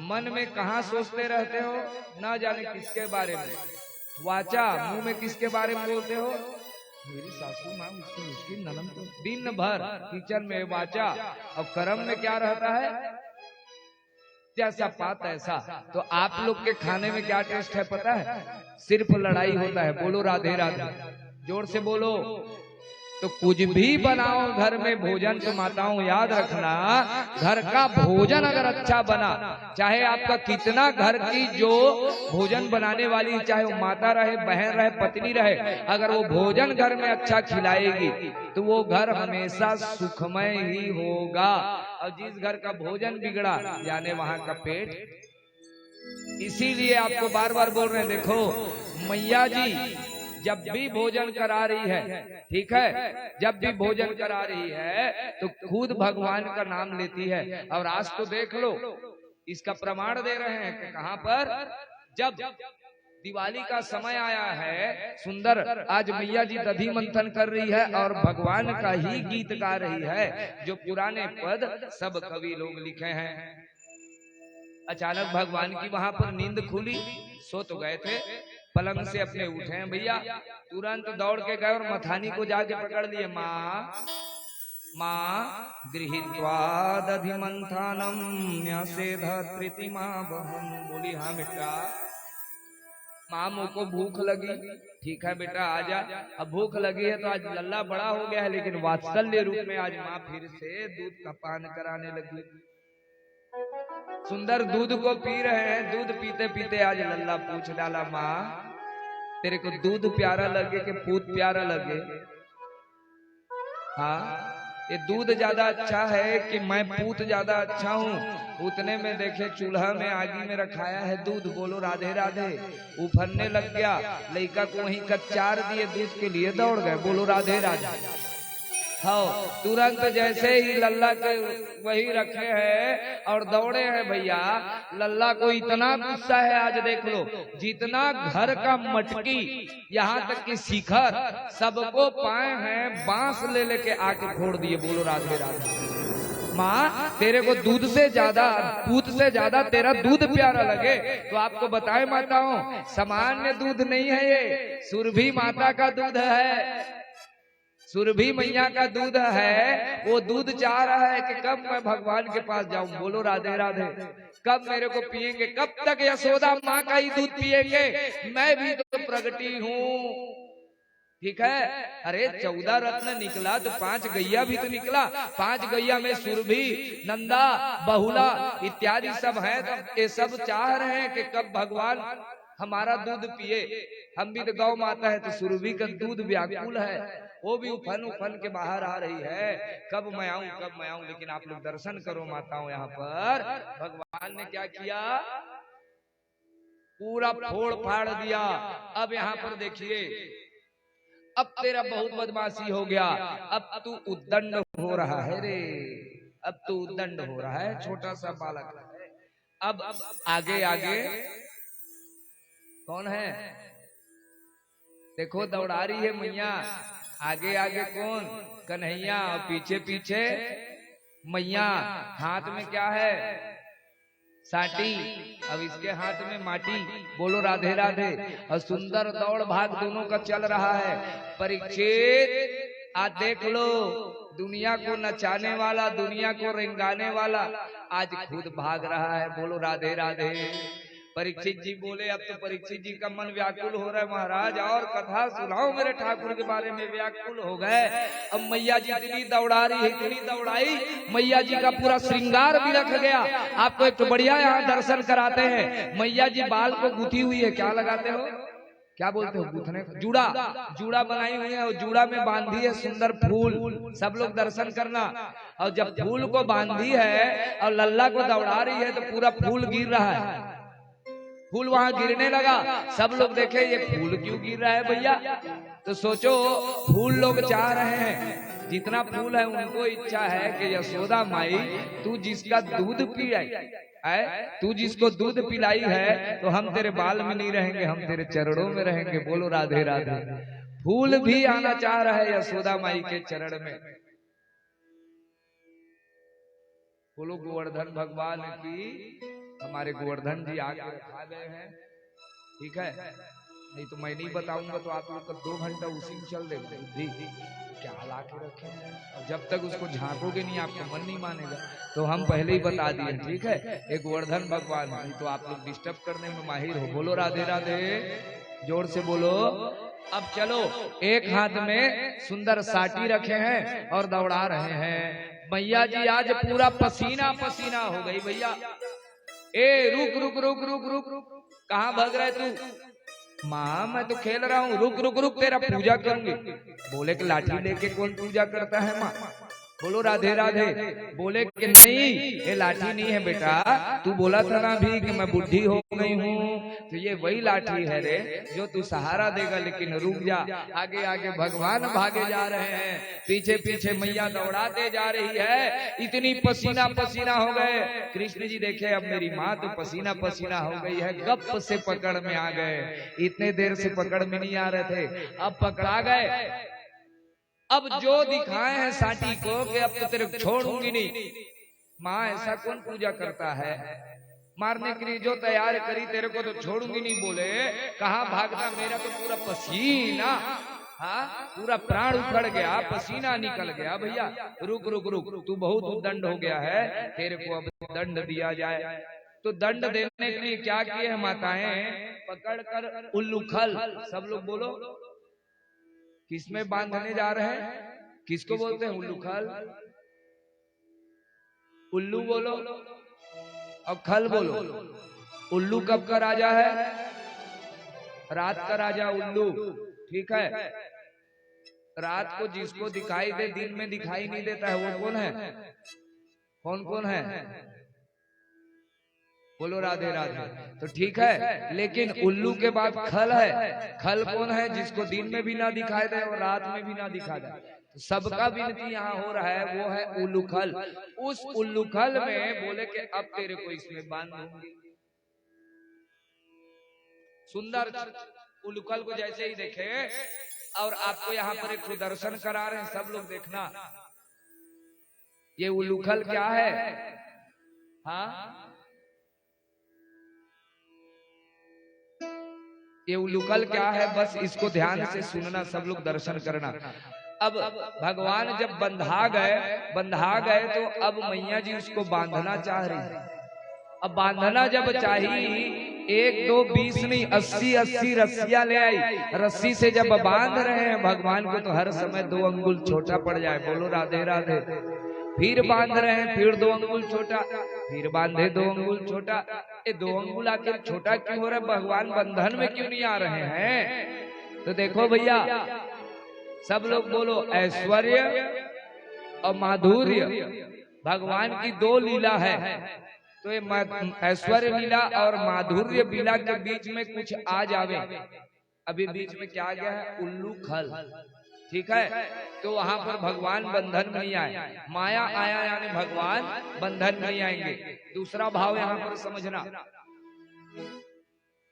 मन में कहाँ सोचते रहते हो? ना जाने किसके बारे में। वाचा, मुंह में किसके बारे में बोलते हो? मेरी सासू माँ उसकी ननद तो दिन भर किचन में। वाचा। और कर्म में क्या रहता है? जैसा पात ऐसा। तो आप लोग के खाने में क्या टेस्ट है पता है? सिर्फ लड़ाई होता है। बोलो राधे राधे, जोर से बोलो। तो कुछ भी बनाओ घर में भोजन, तो माताओं याद रखना, घर का भोजन अगर अच्छा बना, चाहे आपका कितना घर की जो भोजन बनाने वाली, चाहे वो माता रहे, बहन रहे, पत्नी रहे, अगर वो भोजन घर में अच्छा खिलाएगी तो वो घर हमेशा सुखमय ही होगा। और जिस घर का भोजन बिगड़ा यानी वहां का पेट। इसीलिए आपको बार बार बोल रहे हैं, देखो मैया जी जब भी भोजन करा रही है, ठीक है, जब भी भोजन करा रही है तो खुद भगवान का नाम लेती है। और आज तो देख लो, इसका प्रमाण दे रहे हैं कि कहां पर, जब दिवाली का समय आया है, सुंदर आज मैया जी दधी मंथन कर रही है और भगवान का ही गीत गा रही है, जो पुराने पद सब कवि लोग लिखे हैं। अचानक भगवान की वहां पर नींद खुली, सो तो गए थे, पलंग से अपने उठे हैं भैया, तुरंत दौड़ के गए और मथानी को जाके पकड़ लिए। माँ माँ गृहीत्वा दधिमंथनम न्यसेधत्रिति माँ बहन। बोली हाँ बेटा। माँ मुझको भूख लगी। ठीक है बेटा आजा। अब भूख लगी है तो आज लल्ला बड़ा हो गया है, लेकिन वात्सल्य रूप में आज माँ फिर से दूध का पान कराने लगी। सुंदर दूध को पी रहे हैं, दूध पीते पीते आज लल्ला पूछ डाला, माँ तेरे को दूध प्यारा लगे कि पूत प्यारा लगे? हाँ, ये दूध ज्यादा अच्छा है कि मैं पूत ज्यादा अच्छा हूँ? उतने में देखे चूल्हा में आगी में रखाया है दूध। बोलो राधे राधे। उफरने लग गया, लड़का को वहीं कच्चार दिए, दूध के लिए दौड़ गए। बोलो राधे राधे। हाँ, तुरंत जैसे ही लल्ला के वही रखे हैं और दौड़े हैं भैया। लल्ला को इतना गुस्सा है, आज देख लो, जितना घर का मटकी यहाँ तक कि शिखर सबको पाए हैं, बांस ले लेके आके फोड़ दिए। बोलो राधे राधे। माँ तेरे को दूध से ज्यादा, पूत से ज्यादा तेरा दूध प्यारा लगे तो आपको बताए माताओं, सामान्य दूध नहीं है ये, सुरभि माता का दूध है, सुरभि मैया का दूध है। वो दूध चाह रहा है कि कब मैं भगवान के पास जाऊं। बोलो राधे राधे। कब मेरे को पिएंगे? कब तक यशोदा माँ का ही दूध पिएंगे? मैं भी तो प्रगति हूँ, ठीक है। अरे 14 रत्न निकला तो 5 गैया भी तो निकला। 5 गैया में सुरभि, नंदा, बहुला इत्यादि सब है। तो ये सब चाह रहे हैं कि कब भगवान हमारा दूध पिए। हम भी तो गौ माता है, तो सुरभि का दूध व्याकुल है, वो भी उफन उफन के बाहर आ रही है, कब मैं आऊं कब मैं आऊं। लेकिन आप लोग दर्शन करो माताओं, यहाँ पर भगवान ने क्या किया, पूरा फोड़ फाड़ दिया। अब यहाँ पर देखिए, अब तेरा बहुत बदमाशी हो गया, अब तू उद्दंड हो रहा है रे, अब तू उद्दंड हो रहा है, छोटा सा बालक है। अब आगे आगे कौन है? देखो दौड़ा रही है मैया, आगे आगे कौन? कन्हैया, और पीछे पीछे मैया। हाथ में क्या है? साटी, अब इसके हाथ में माटी। बोलो राधे राधे। और सुंदर दौड़ भाग दोनों का चल रहा है। परीक्षित आज देख लो, दुनिया को नचाने वाला, दुनिया को रेंगाने वाला आज खुद भाग रहा है। बोलो राधे राधे। परीक्षित जी बोले, अब तो परीक्षित जी का मन व्याकुल हो रहा है, महाराज और कथा सुनाओ मेरे ठाकुर के बारे में। व्याकुल हो गए। अब मैया जी इतनी दौड़ा रही है, इतनी दौड़ाई, मैया जी का पूरा श्रृंगार भी रख गया। आपको एक तो बढ़िया यहाँ दर्शन कराते हैं। मैया जी बाल को गुथी हुई है, क्या लगाते हो, क्या बोलते हो? गुथने, जूड़ा, जूड़ा बनाई हुई है और जूड़ा में बांधी है सुंदर फूल। सब लोग दर्शन करना। और जब फूल को बांधी है और लल्ला को दौड़ा रही है तो पूरा फूल गिर रहा है, फूल वहां गिरने लगा। सब लोग देखे ये फूल क्यों गिर रहा है भैया? तो सोचो, फूल लोग चाह रहे हैं, जितना फूल है उनको इच्छा है कि यशोदा माई तू जिसका दूध पिलाई है, तू जिसको दूध पिलाई है, तो हम तेरे बाल में नहीं रहेंगे, हम तेरे चरणों में रहेंगे। बोलो राधे राधे। फूल भी आना चाह रहा है यशोदा माई के चरण में। बोलो गोवर्धन भगवान की। हमारे गोवर्धन जी आगे आ गए हैं, ठीक है। नहीं तो मैं नहीं बताऊंगा तो आप लोग का 2 घंटा उसी में चल देंगे। बुद्धि क्या ला के रखे हैं, और जब तक उसको झांकोगे नहीं आपका मन नहीं मानेगा। तो हम पहले ही बता दिए, ठीक है। एक गोवर्धन भगवान, नहीं तो आप लोग डिस्टर्ब करने में माहिर हो। बोलो राधे राधे, जोर से बोलो। अब चलो, एक हाथ में सुंदर साटी रखे हैं और दौड़ा रहे हैं। मैया जी आज पूरा पसीना पसीना हो गई। भैया ए रुक रुक रुक रुक रुक रुक, कहाँ भाग रहे तू? माँ मैं तो खेल रहा हूँ। रुक रुक रुक, तेरा पूजा करूंगी। बोले कि लाठी लेके कौन पूजा करता है माँ? बोलो राधे राधे। बोले कि नहीं, ये लाठी नहीं है बेटा, तू बोला था ना अभी कि मैं बुढ़ी हो गई हूँ, तो ये वही लाठी है रे जो तू सहारा देगा। लेकिन रुक जा, आगे आगे भगवान भागे जा रहे हैं, पीछे पीछे मैया दौड़ाते जा रही है। इतनी पसीना पसीना हो गए। कृष्ण जी देखे अब मेरी माँ तो पसीना पसीना हो गई है, गप से पकड़ में आ गए। इतने देर से पकड़ में नहीं आ रहे थे, अब पकड़ा गए। अब जो दिखाए हैं साटी को कि अब तो तेरे छोड़ूंगी नहीं। माँ ऐसा कौन पूजा करता है? मारने के लिए जो तैयार करी, तेरे को तो छोड़ूंगी नहीं। बोले कहाँ भागता, मेरा तो पूरा पसीना, हाँ पूरा प्राण उखड़ गया, पसीना निकल गया। भैया रुक रुक रुक, तू बहुत उद्दंड हो गया है, तेरे को अब दंड दिया जाए। तो दंड देने के लिए क्या किए हैं माताएं? पकड़ कर उल्लूखल, सब लोग बोलो किसमें बांधने जा रहे हैं? किसको बोलते हैं उल्लूखल? उल्लू बोलो और खल बोलो। उल्लू कब का राजा है? रात का राजा उल्लू, ठीक है। रात को जिसको दिखाई दे, दिन में दिखाई नहीं देता है, वो कौन है? कौन कौन है? बोलो राधे राधे। तो ठीक है, लेकिन उल्लू के बाद खल है। खल कौन है? जिसको दिन में भी ना दिखाई दे और रात में भी ना दिखाई दे। तो सबका विनती यहाँ हो रहा है, वो है उल्लूखल। उस उल्लूखल में बोले कि अब तेरे को इसमें बांध दूंगी। सुंदर उल्लूखल को जैसे ही देखे, और आपको यहाँ पर एक प्रदर्शन करा रहे हैं, सब लोग देखना ये उल्लूखल क्या है। हाँ ये उल्लूखल क्या है, बस इसको ध्यान से सुनना, सब लोग दर्शन करना। अब भगवान जब बंधा गए तो अब मैया जी उसको बांधना चाह रही। अब बांधना जब चाहिए, 1 2 20 नहीं 80 रस्सियां ले आई। रस्सी से जब बांध रहे हैं भगवान को, तो हर समय 2 अंगुल छोटा पड़ जाए। बोलो राधे राधे। फिर बांध रहे हैं, फिर 2 अंगुल छोटा, फिर बांधे 2 अंगुल छोटा। ये 2 अंगुल आखिर छोटा क्यों हो रहा है? भगवान बंधन में क्यों नहीं आ रहे हैं? तो देखो भैया, सब लोग बोलो ऐश्वर्य और माधुर्य भगवान की 2 लीला है। तो ये ऐश्वर्य लीला और माधुर्य लीला के बीच में कुछ आ जावे। अभी बीच में क्या आ गया है? उल्लू खल, ठीक है। तो वहां पर भगवान बंधन नहीं आए, माया आया, यानी भगवान बंधन नहीं आएंगे। दूसरा भाव यहाँ पर समझना,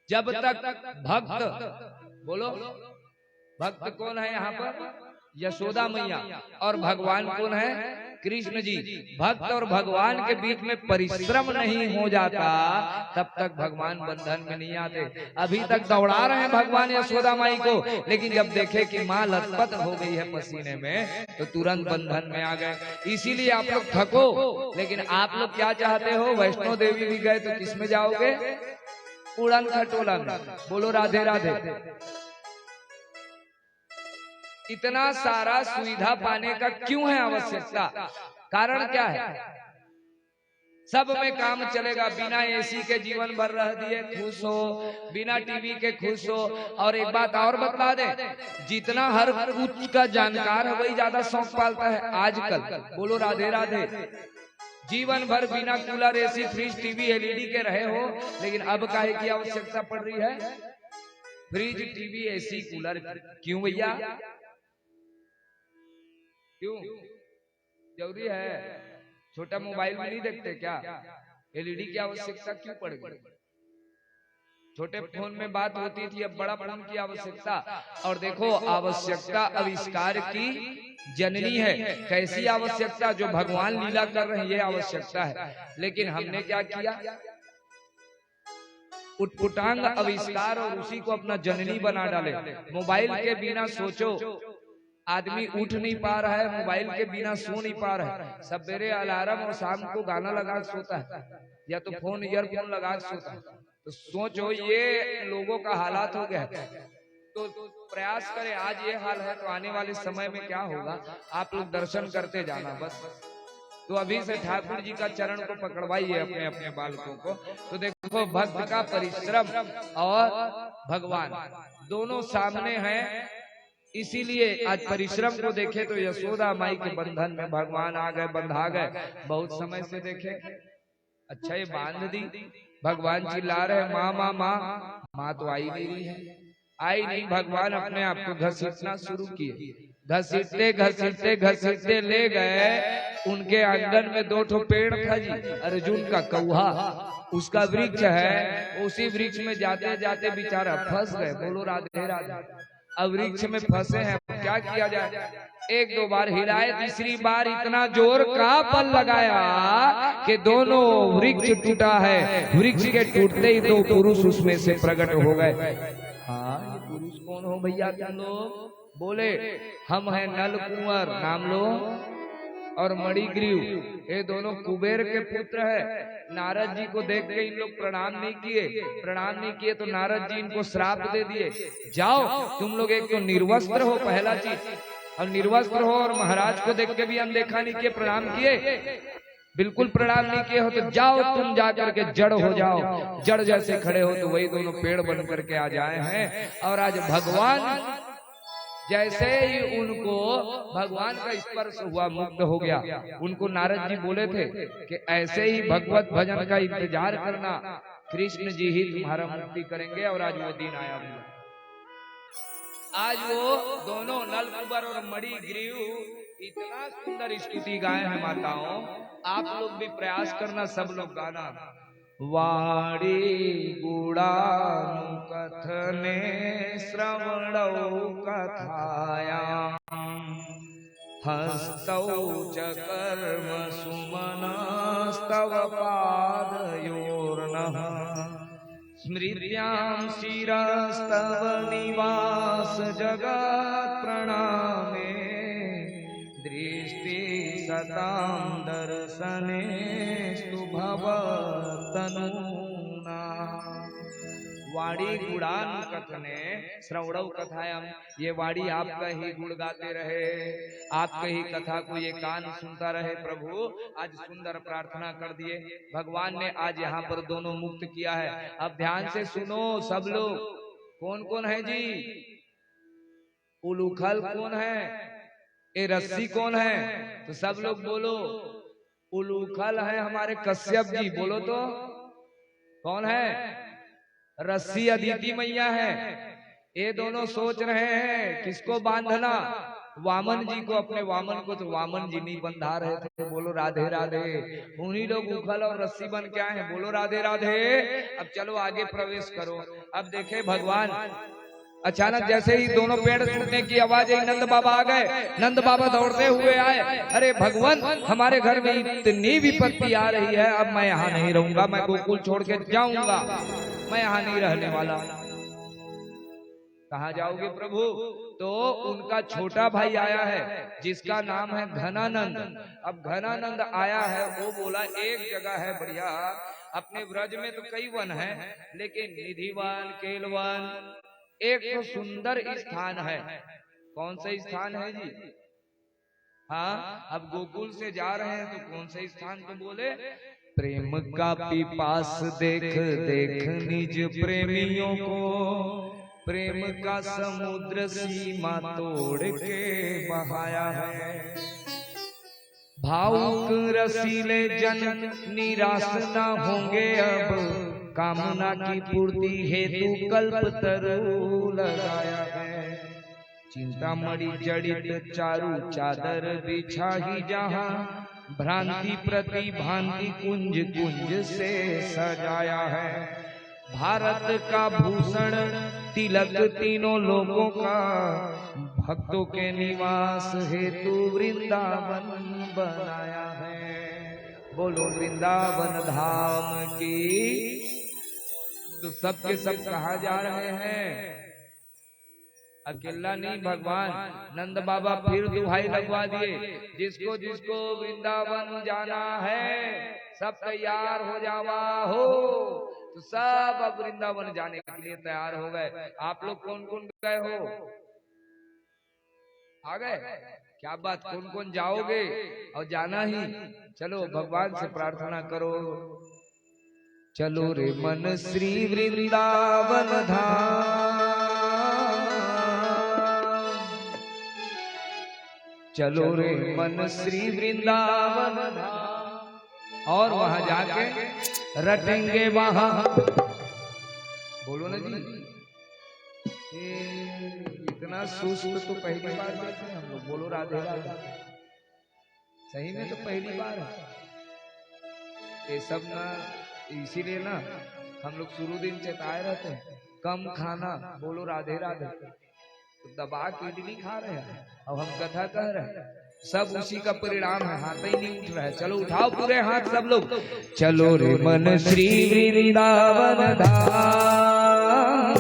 जब तक भक्त, बोलो भक्त कौन है यहाँ पर? यशोदा मैया। और भगवान कौन है? कृष्ण जी। भक्त और भगवान के बीच में परिश्रम नहीं हो जाता, तब तक भगवान बंधन में नहीं आते। अभी तक दौड़ा रहे हैं भगवान यशोदा माई को, लेकिन जब देखे कि माँ लथपथ हो गई है पसीने में, तो तुरंत बंधन में आ गए। इसीलिए आप लोग थको, लेकिन आप लोग क्या चाहते हो? वैष्णो देवी भी गए तो किसमें जाओगे? उड़न खटोला में। बोलो राधे राधे। इतना सारा सुविधा पाने का क्यों है आवश्यकता? कारण क्या है? सब में काम चलेगा, बिना एसी के जीवन भर रह दिए खुश हो, बिना टीवी के खुश हो। और एक बात और बता दे, जितना हर कुछ का जानकार है वही ज्यादा शौक पालता है आजकल। बोलो राधे राधे। जीवन भर बिना cooler AC fridge TV LED के रहे हो, लेकिन अब काहे की आवश्यकता पड़ रही है? फ्रिज टीवी एसी कूलर क्यों भैया? क्यों जरूरी है? छोटा मोबाइल में नहीं देखते क्या? एलईडी की आवश्यकता क्यों पड़ गई? छोटे फोन में बात होती थी, अब बड़ा फोन की आवश्यकता। और देखो, आवश्यकता आविष्कार की जननी है। कैसी आवश्यकता? जो भगवान लीला कर रहे हैं ये आवश्यकता है। लेकिन हमने क्या किया? उटपुटांग आविष्कार और उसी को अपना जननी बना डाले। मोबाइल के बिना सोचो, आदमी उठ नहीं पा रहा है, मोबाइल के बिना सो नहीं पा रहा है। सवेरे अलार्म और शाम को गाना लगा सोता है, या तो फोन ईयरफोन लगा सोता है। तो सोचो, ये लोगों का हालात हो गया। तो प्रयास करें। आज ये हाल है तो आने वाले समय में क्या होगा, आप लोग दर्शन करते जाना बस। तो अभी से ठाकुर जी का चरण को पकड़वाइए अपने अपने बालकों को। तो देखो भक्त का परिश्रम और भगवान दोनों सामने हैं, इसीलिए आज परिश्रम को देखे तो यशोदा माई के बंधन में भगवान आ गए, बंधा गए। बहुत समय से देखे, अच्छा ये बांध दी, भगवान चिल्ला रहे माँ माँ माँ, माँ तो आई नहीं रही है, आई नहीं। भगवान अपने आप को घसीटना शुरू किए, घसीटते घसीटते घसीटते ले गए उनके आंगन में। 2 ठो पेड़ था जी, अर्जुन का कौहा, उसका वृक्ष है। उसी वृक्ष में जाते जाते बेचारा फंस गए। बोलो राधे राधे। अब वृक्ष में फंसे हैं, क्या किया जाए? 1-2 बार हिलाए, तीसरी बार इतना जोर का बल लगाया कि दोनों वृक्ष टूटा है। वृक्ष के टूटते ही 2 पुरुष उसमें से प्रकट हो गए। हाँ, ये पुरुष कौन हो भैया तुम लोग? बोले हम हैं नल कुंवर, नाम लो, और मणिग्रीव, ये दोनों कुबेर के पुत्र है। नारद जी को देख के इन लोग प्रणाम नहीं किए तो नारद जी इनको श्राप दे दिए, जाओ तुम लोग एक तो निर्वस्त्र हो, पहला चीज, और निर्वस्त्र हो, और महाराज को देख के भी अनदेखा नहीं किए, प्रणाम किए, बिल्कुल प्रणाम नहीं किए हो, तो जाओ तुम जाकर के जड़ हो जाओ। जड़ जैसे खड़े हो तो वही दोनों पेड़ बन करके आ जाए हैं। और आज भगवान जैसे ही उनको भगवान का स्पर्श हुआ, मुक्त हो गया। उनको नारद जी बोले थे कि ऐसे ही भगवत भजन का इंतजार करना, कृष्ण जी ही तुम्हारा मुक्ति करेंगे। और आज वो दिन आया हुआ। आज वो दोनों नलकुबर और मणिग्रीव इतना सुंदर स्तुति गाए हैं माताओं, आप लोग भी प्रयास करना, सब लोग गाना। वाणी गुणानुकथने श्रवणौ कथायां हस्तौ च कर्म सुमनस्तव पादयोर्नः स्मृत्यां शिरस्तव निवास जगत् प्रणामे दृष्टि सतां दर्शनेस्तु भवतनूना। वाणी गुणान कथने श्रवणौ कथायाम, ये वाणी आपका ही गुण गाते रहे, आपके ही कथा को ये कान सुनता रहे। प्रभु आज सुंदर प्रार्थना कर दिए, भगवान ने आज यहाँ पर दोनों मुक्त किया है। अब ध्यान से सुनो सब लोग, कौन कौन है जी? उलूखल कौन है? ये रस्सी कौन है? तो सब लोग बोलो। उलूखल है हमारे कश्यप जी, बोलो तो कौन है? रस्सी अदिति मैया है। ये दोनों सोच रहे हैं किसको बांधना, वामन जी को, अपने वामन को। तो वामन जी नहीं बंधा रहे थे, बोलो राधे राधे। उन्हीं लोग उखल और रस्सी बन के आए हैं, बोलो राधे राधे। अब चलो आगे प्रवेश करो। अब देखे भगवान अचानक जैसे ही दोनों पेड़ टूटने की आवाज आई, नंद बाबा आ गए। नंद बाबा दौड़ते हुए आए, अरे भगवान हमारे घर में इतनी विपत्ति आ रही है, अब मैं यहाँ नहीं रहूंगा, मैं गोकुल छोड़ के जाऊंगा, मैं यहाँ नहीं रहने वाला। कहाँ जाओगे प्रभु? तो उनका छोटा भाई आया है जिसका नाम है घनानंद। अब घनानंद आया है, वो बोला एक जगह है बढ़िया, अपने ब्रज में तो कई वन है, लेकिन निधिवन, केलवन, एक तो सुंदर स्थान है। कौन सा स्थान है जी? हाँ, अब गोकुल से जा रहे हैं तो कौन सा स्थान? तो बोले प्रेम का पिपास देख देख निज प्रेमियों को, प्रेम का समुद्र सीमा तोड़ के बहाया है। भावुक रसीले जन निराश ना होंगे, अब कामना की पूर्ति हेतु कल्प तरु लगाया है। चिंतामणि जड़ित चारु चादर बिछाही जहाँ, भ्रांति प्रति भांति कुंज कुंज से सजाया है। भारत का भूषण तिलक तीनों लोगों का, भक्तों के निवास हेतु वृंदावन बनाया है। बोलो वृंदावन धाम की। तो सब के सब कहाँ जा रहे हैं? अकेला नहीं, भगवान नंद बाबा फिर दुहाई लगवा दिए, जिसको जिसको वृंदावन जाना है सब तैयार हो जावा हो। तो सब अब वृंदावन जाने के लिए तैयार हो गए। आप लोग कौन कौन गए हो? आ गए? क्या बात, कौन कौन जाओगे? और जाना ही? चलो भगवान से प्रार्थना करो। चलो रे मन श्री वृंदावन धाम, चलो रे मन श्री वृंदावन धाम। और वहां जाके रटेंगे वहां, बोलो ना जी। इतना सुस्त तो पहली बार देखे हम लोग। बोलो राधे राधे। सही में तो पहली बार है ये सब ना। इसीलिए ना हम लोग शुरू दिन चेताए रहते हैं कम खाना। बोलो राधे राधे। तो दबा के इडली खा रहे हैं अब हम कथा कह रहे हैं, सब उसी का परिणाम है। हाथ ही नहीं उठ रहा है। चलो उठाओ पूरे हाथ सब लोग। चलो रे मन श्री वृंदावन धाम,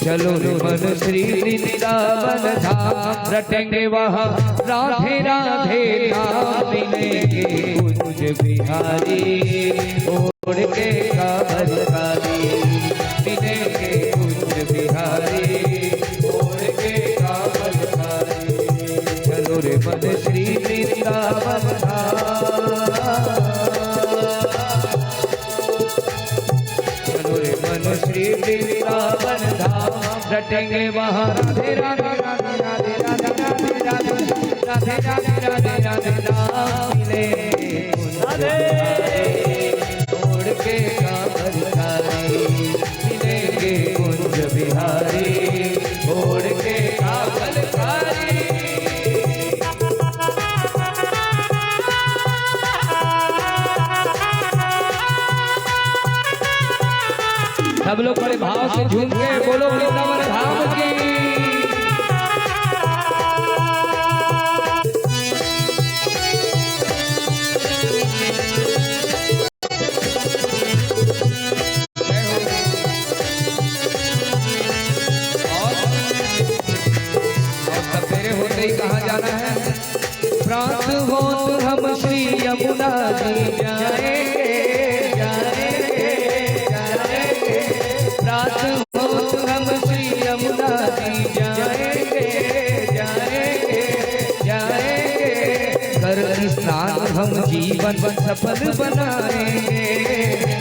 चलो रे मन श्री वृंदावन धाम। रटेंगे वहाँ राधे राधे नाम, मिलेंगे कुंज बिहारी ओढ़ के कांवरियारी, मिलेंगे कुंज बिहारी ओढ़ के कांवरियारी। चलो रे मन श्री वृंदावन धाम, चलो रे मन श्री वृंदावन धाम। रटेंगे वहाँ राधे राधे राधे राधे राधे राधे राधे राधे राधे राधे नाम, मिलेंगे ओढ़ के कांवरियारी, मिलेंगे कुंज बिहारी ओढ़ के कांवरियारी। सब लोग बड़े भाव से झूम के बोलो वृंदावन धाम की। और सवेरे होते ही कहाँ जाना है? प्रात हो हम श्री यमुना जी जाएंगे, रात हो हम श्री यमुना जी जाएंगे, जाएंगे, जाएंगे। कर स्नान हम जीवन सफल बनाएंगे,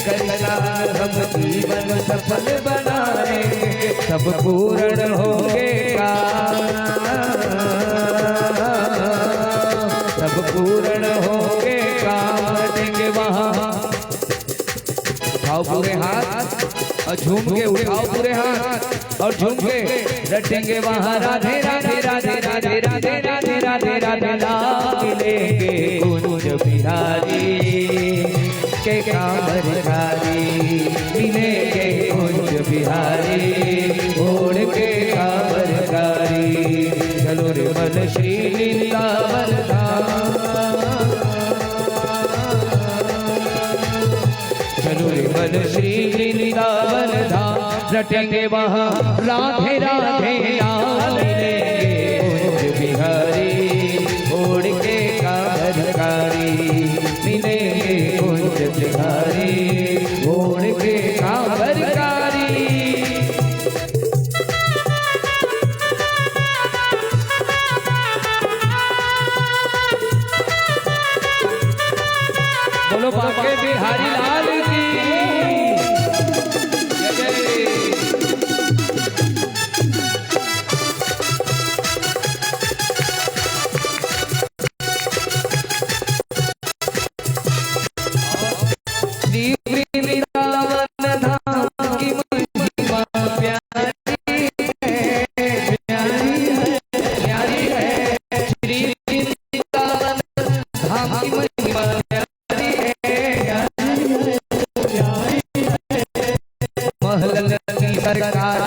कर स्नान हम जीवन सफल बनाएंगे। सब पूर्ण होंगे सब पूर्ण होंगे काम। देंगे वहाँ उठाओ पूरे हाथ और झूम के, उठाओ पूरे हाथ और झूम के रटेंगे वहाँ राधे राधे राधे राधे राधे राधे राधे राधे नाम, मिलेंगे कुंज बिहारी के कांवरियारी, मिलेंगे कुंज बिहारी ओढ़ के कांवरियारी। चलो रे मन श्री वृंदावन धाम, चलो रे मन श्री वृंदावन धाम। रटेंगे वहाँ राधे राधे नाम, मिलेंगे कुंज बिहारी ओढ़ के कांवरियारी, मिलेंगे कुंज बिहारी ओढ़ के कांवरियारी। बोलो बाके बिहारी लाल की जय। श्री वृंदावन धाम की महिमा प्यारी है, प्यारी है, प्यारी है। श्री वृंदावन धाम की महिमा प्यारी है, महल की सरकार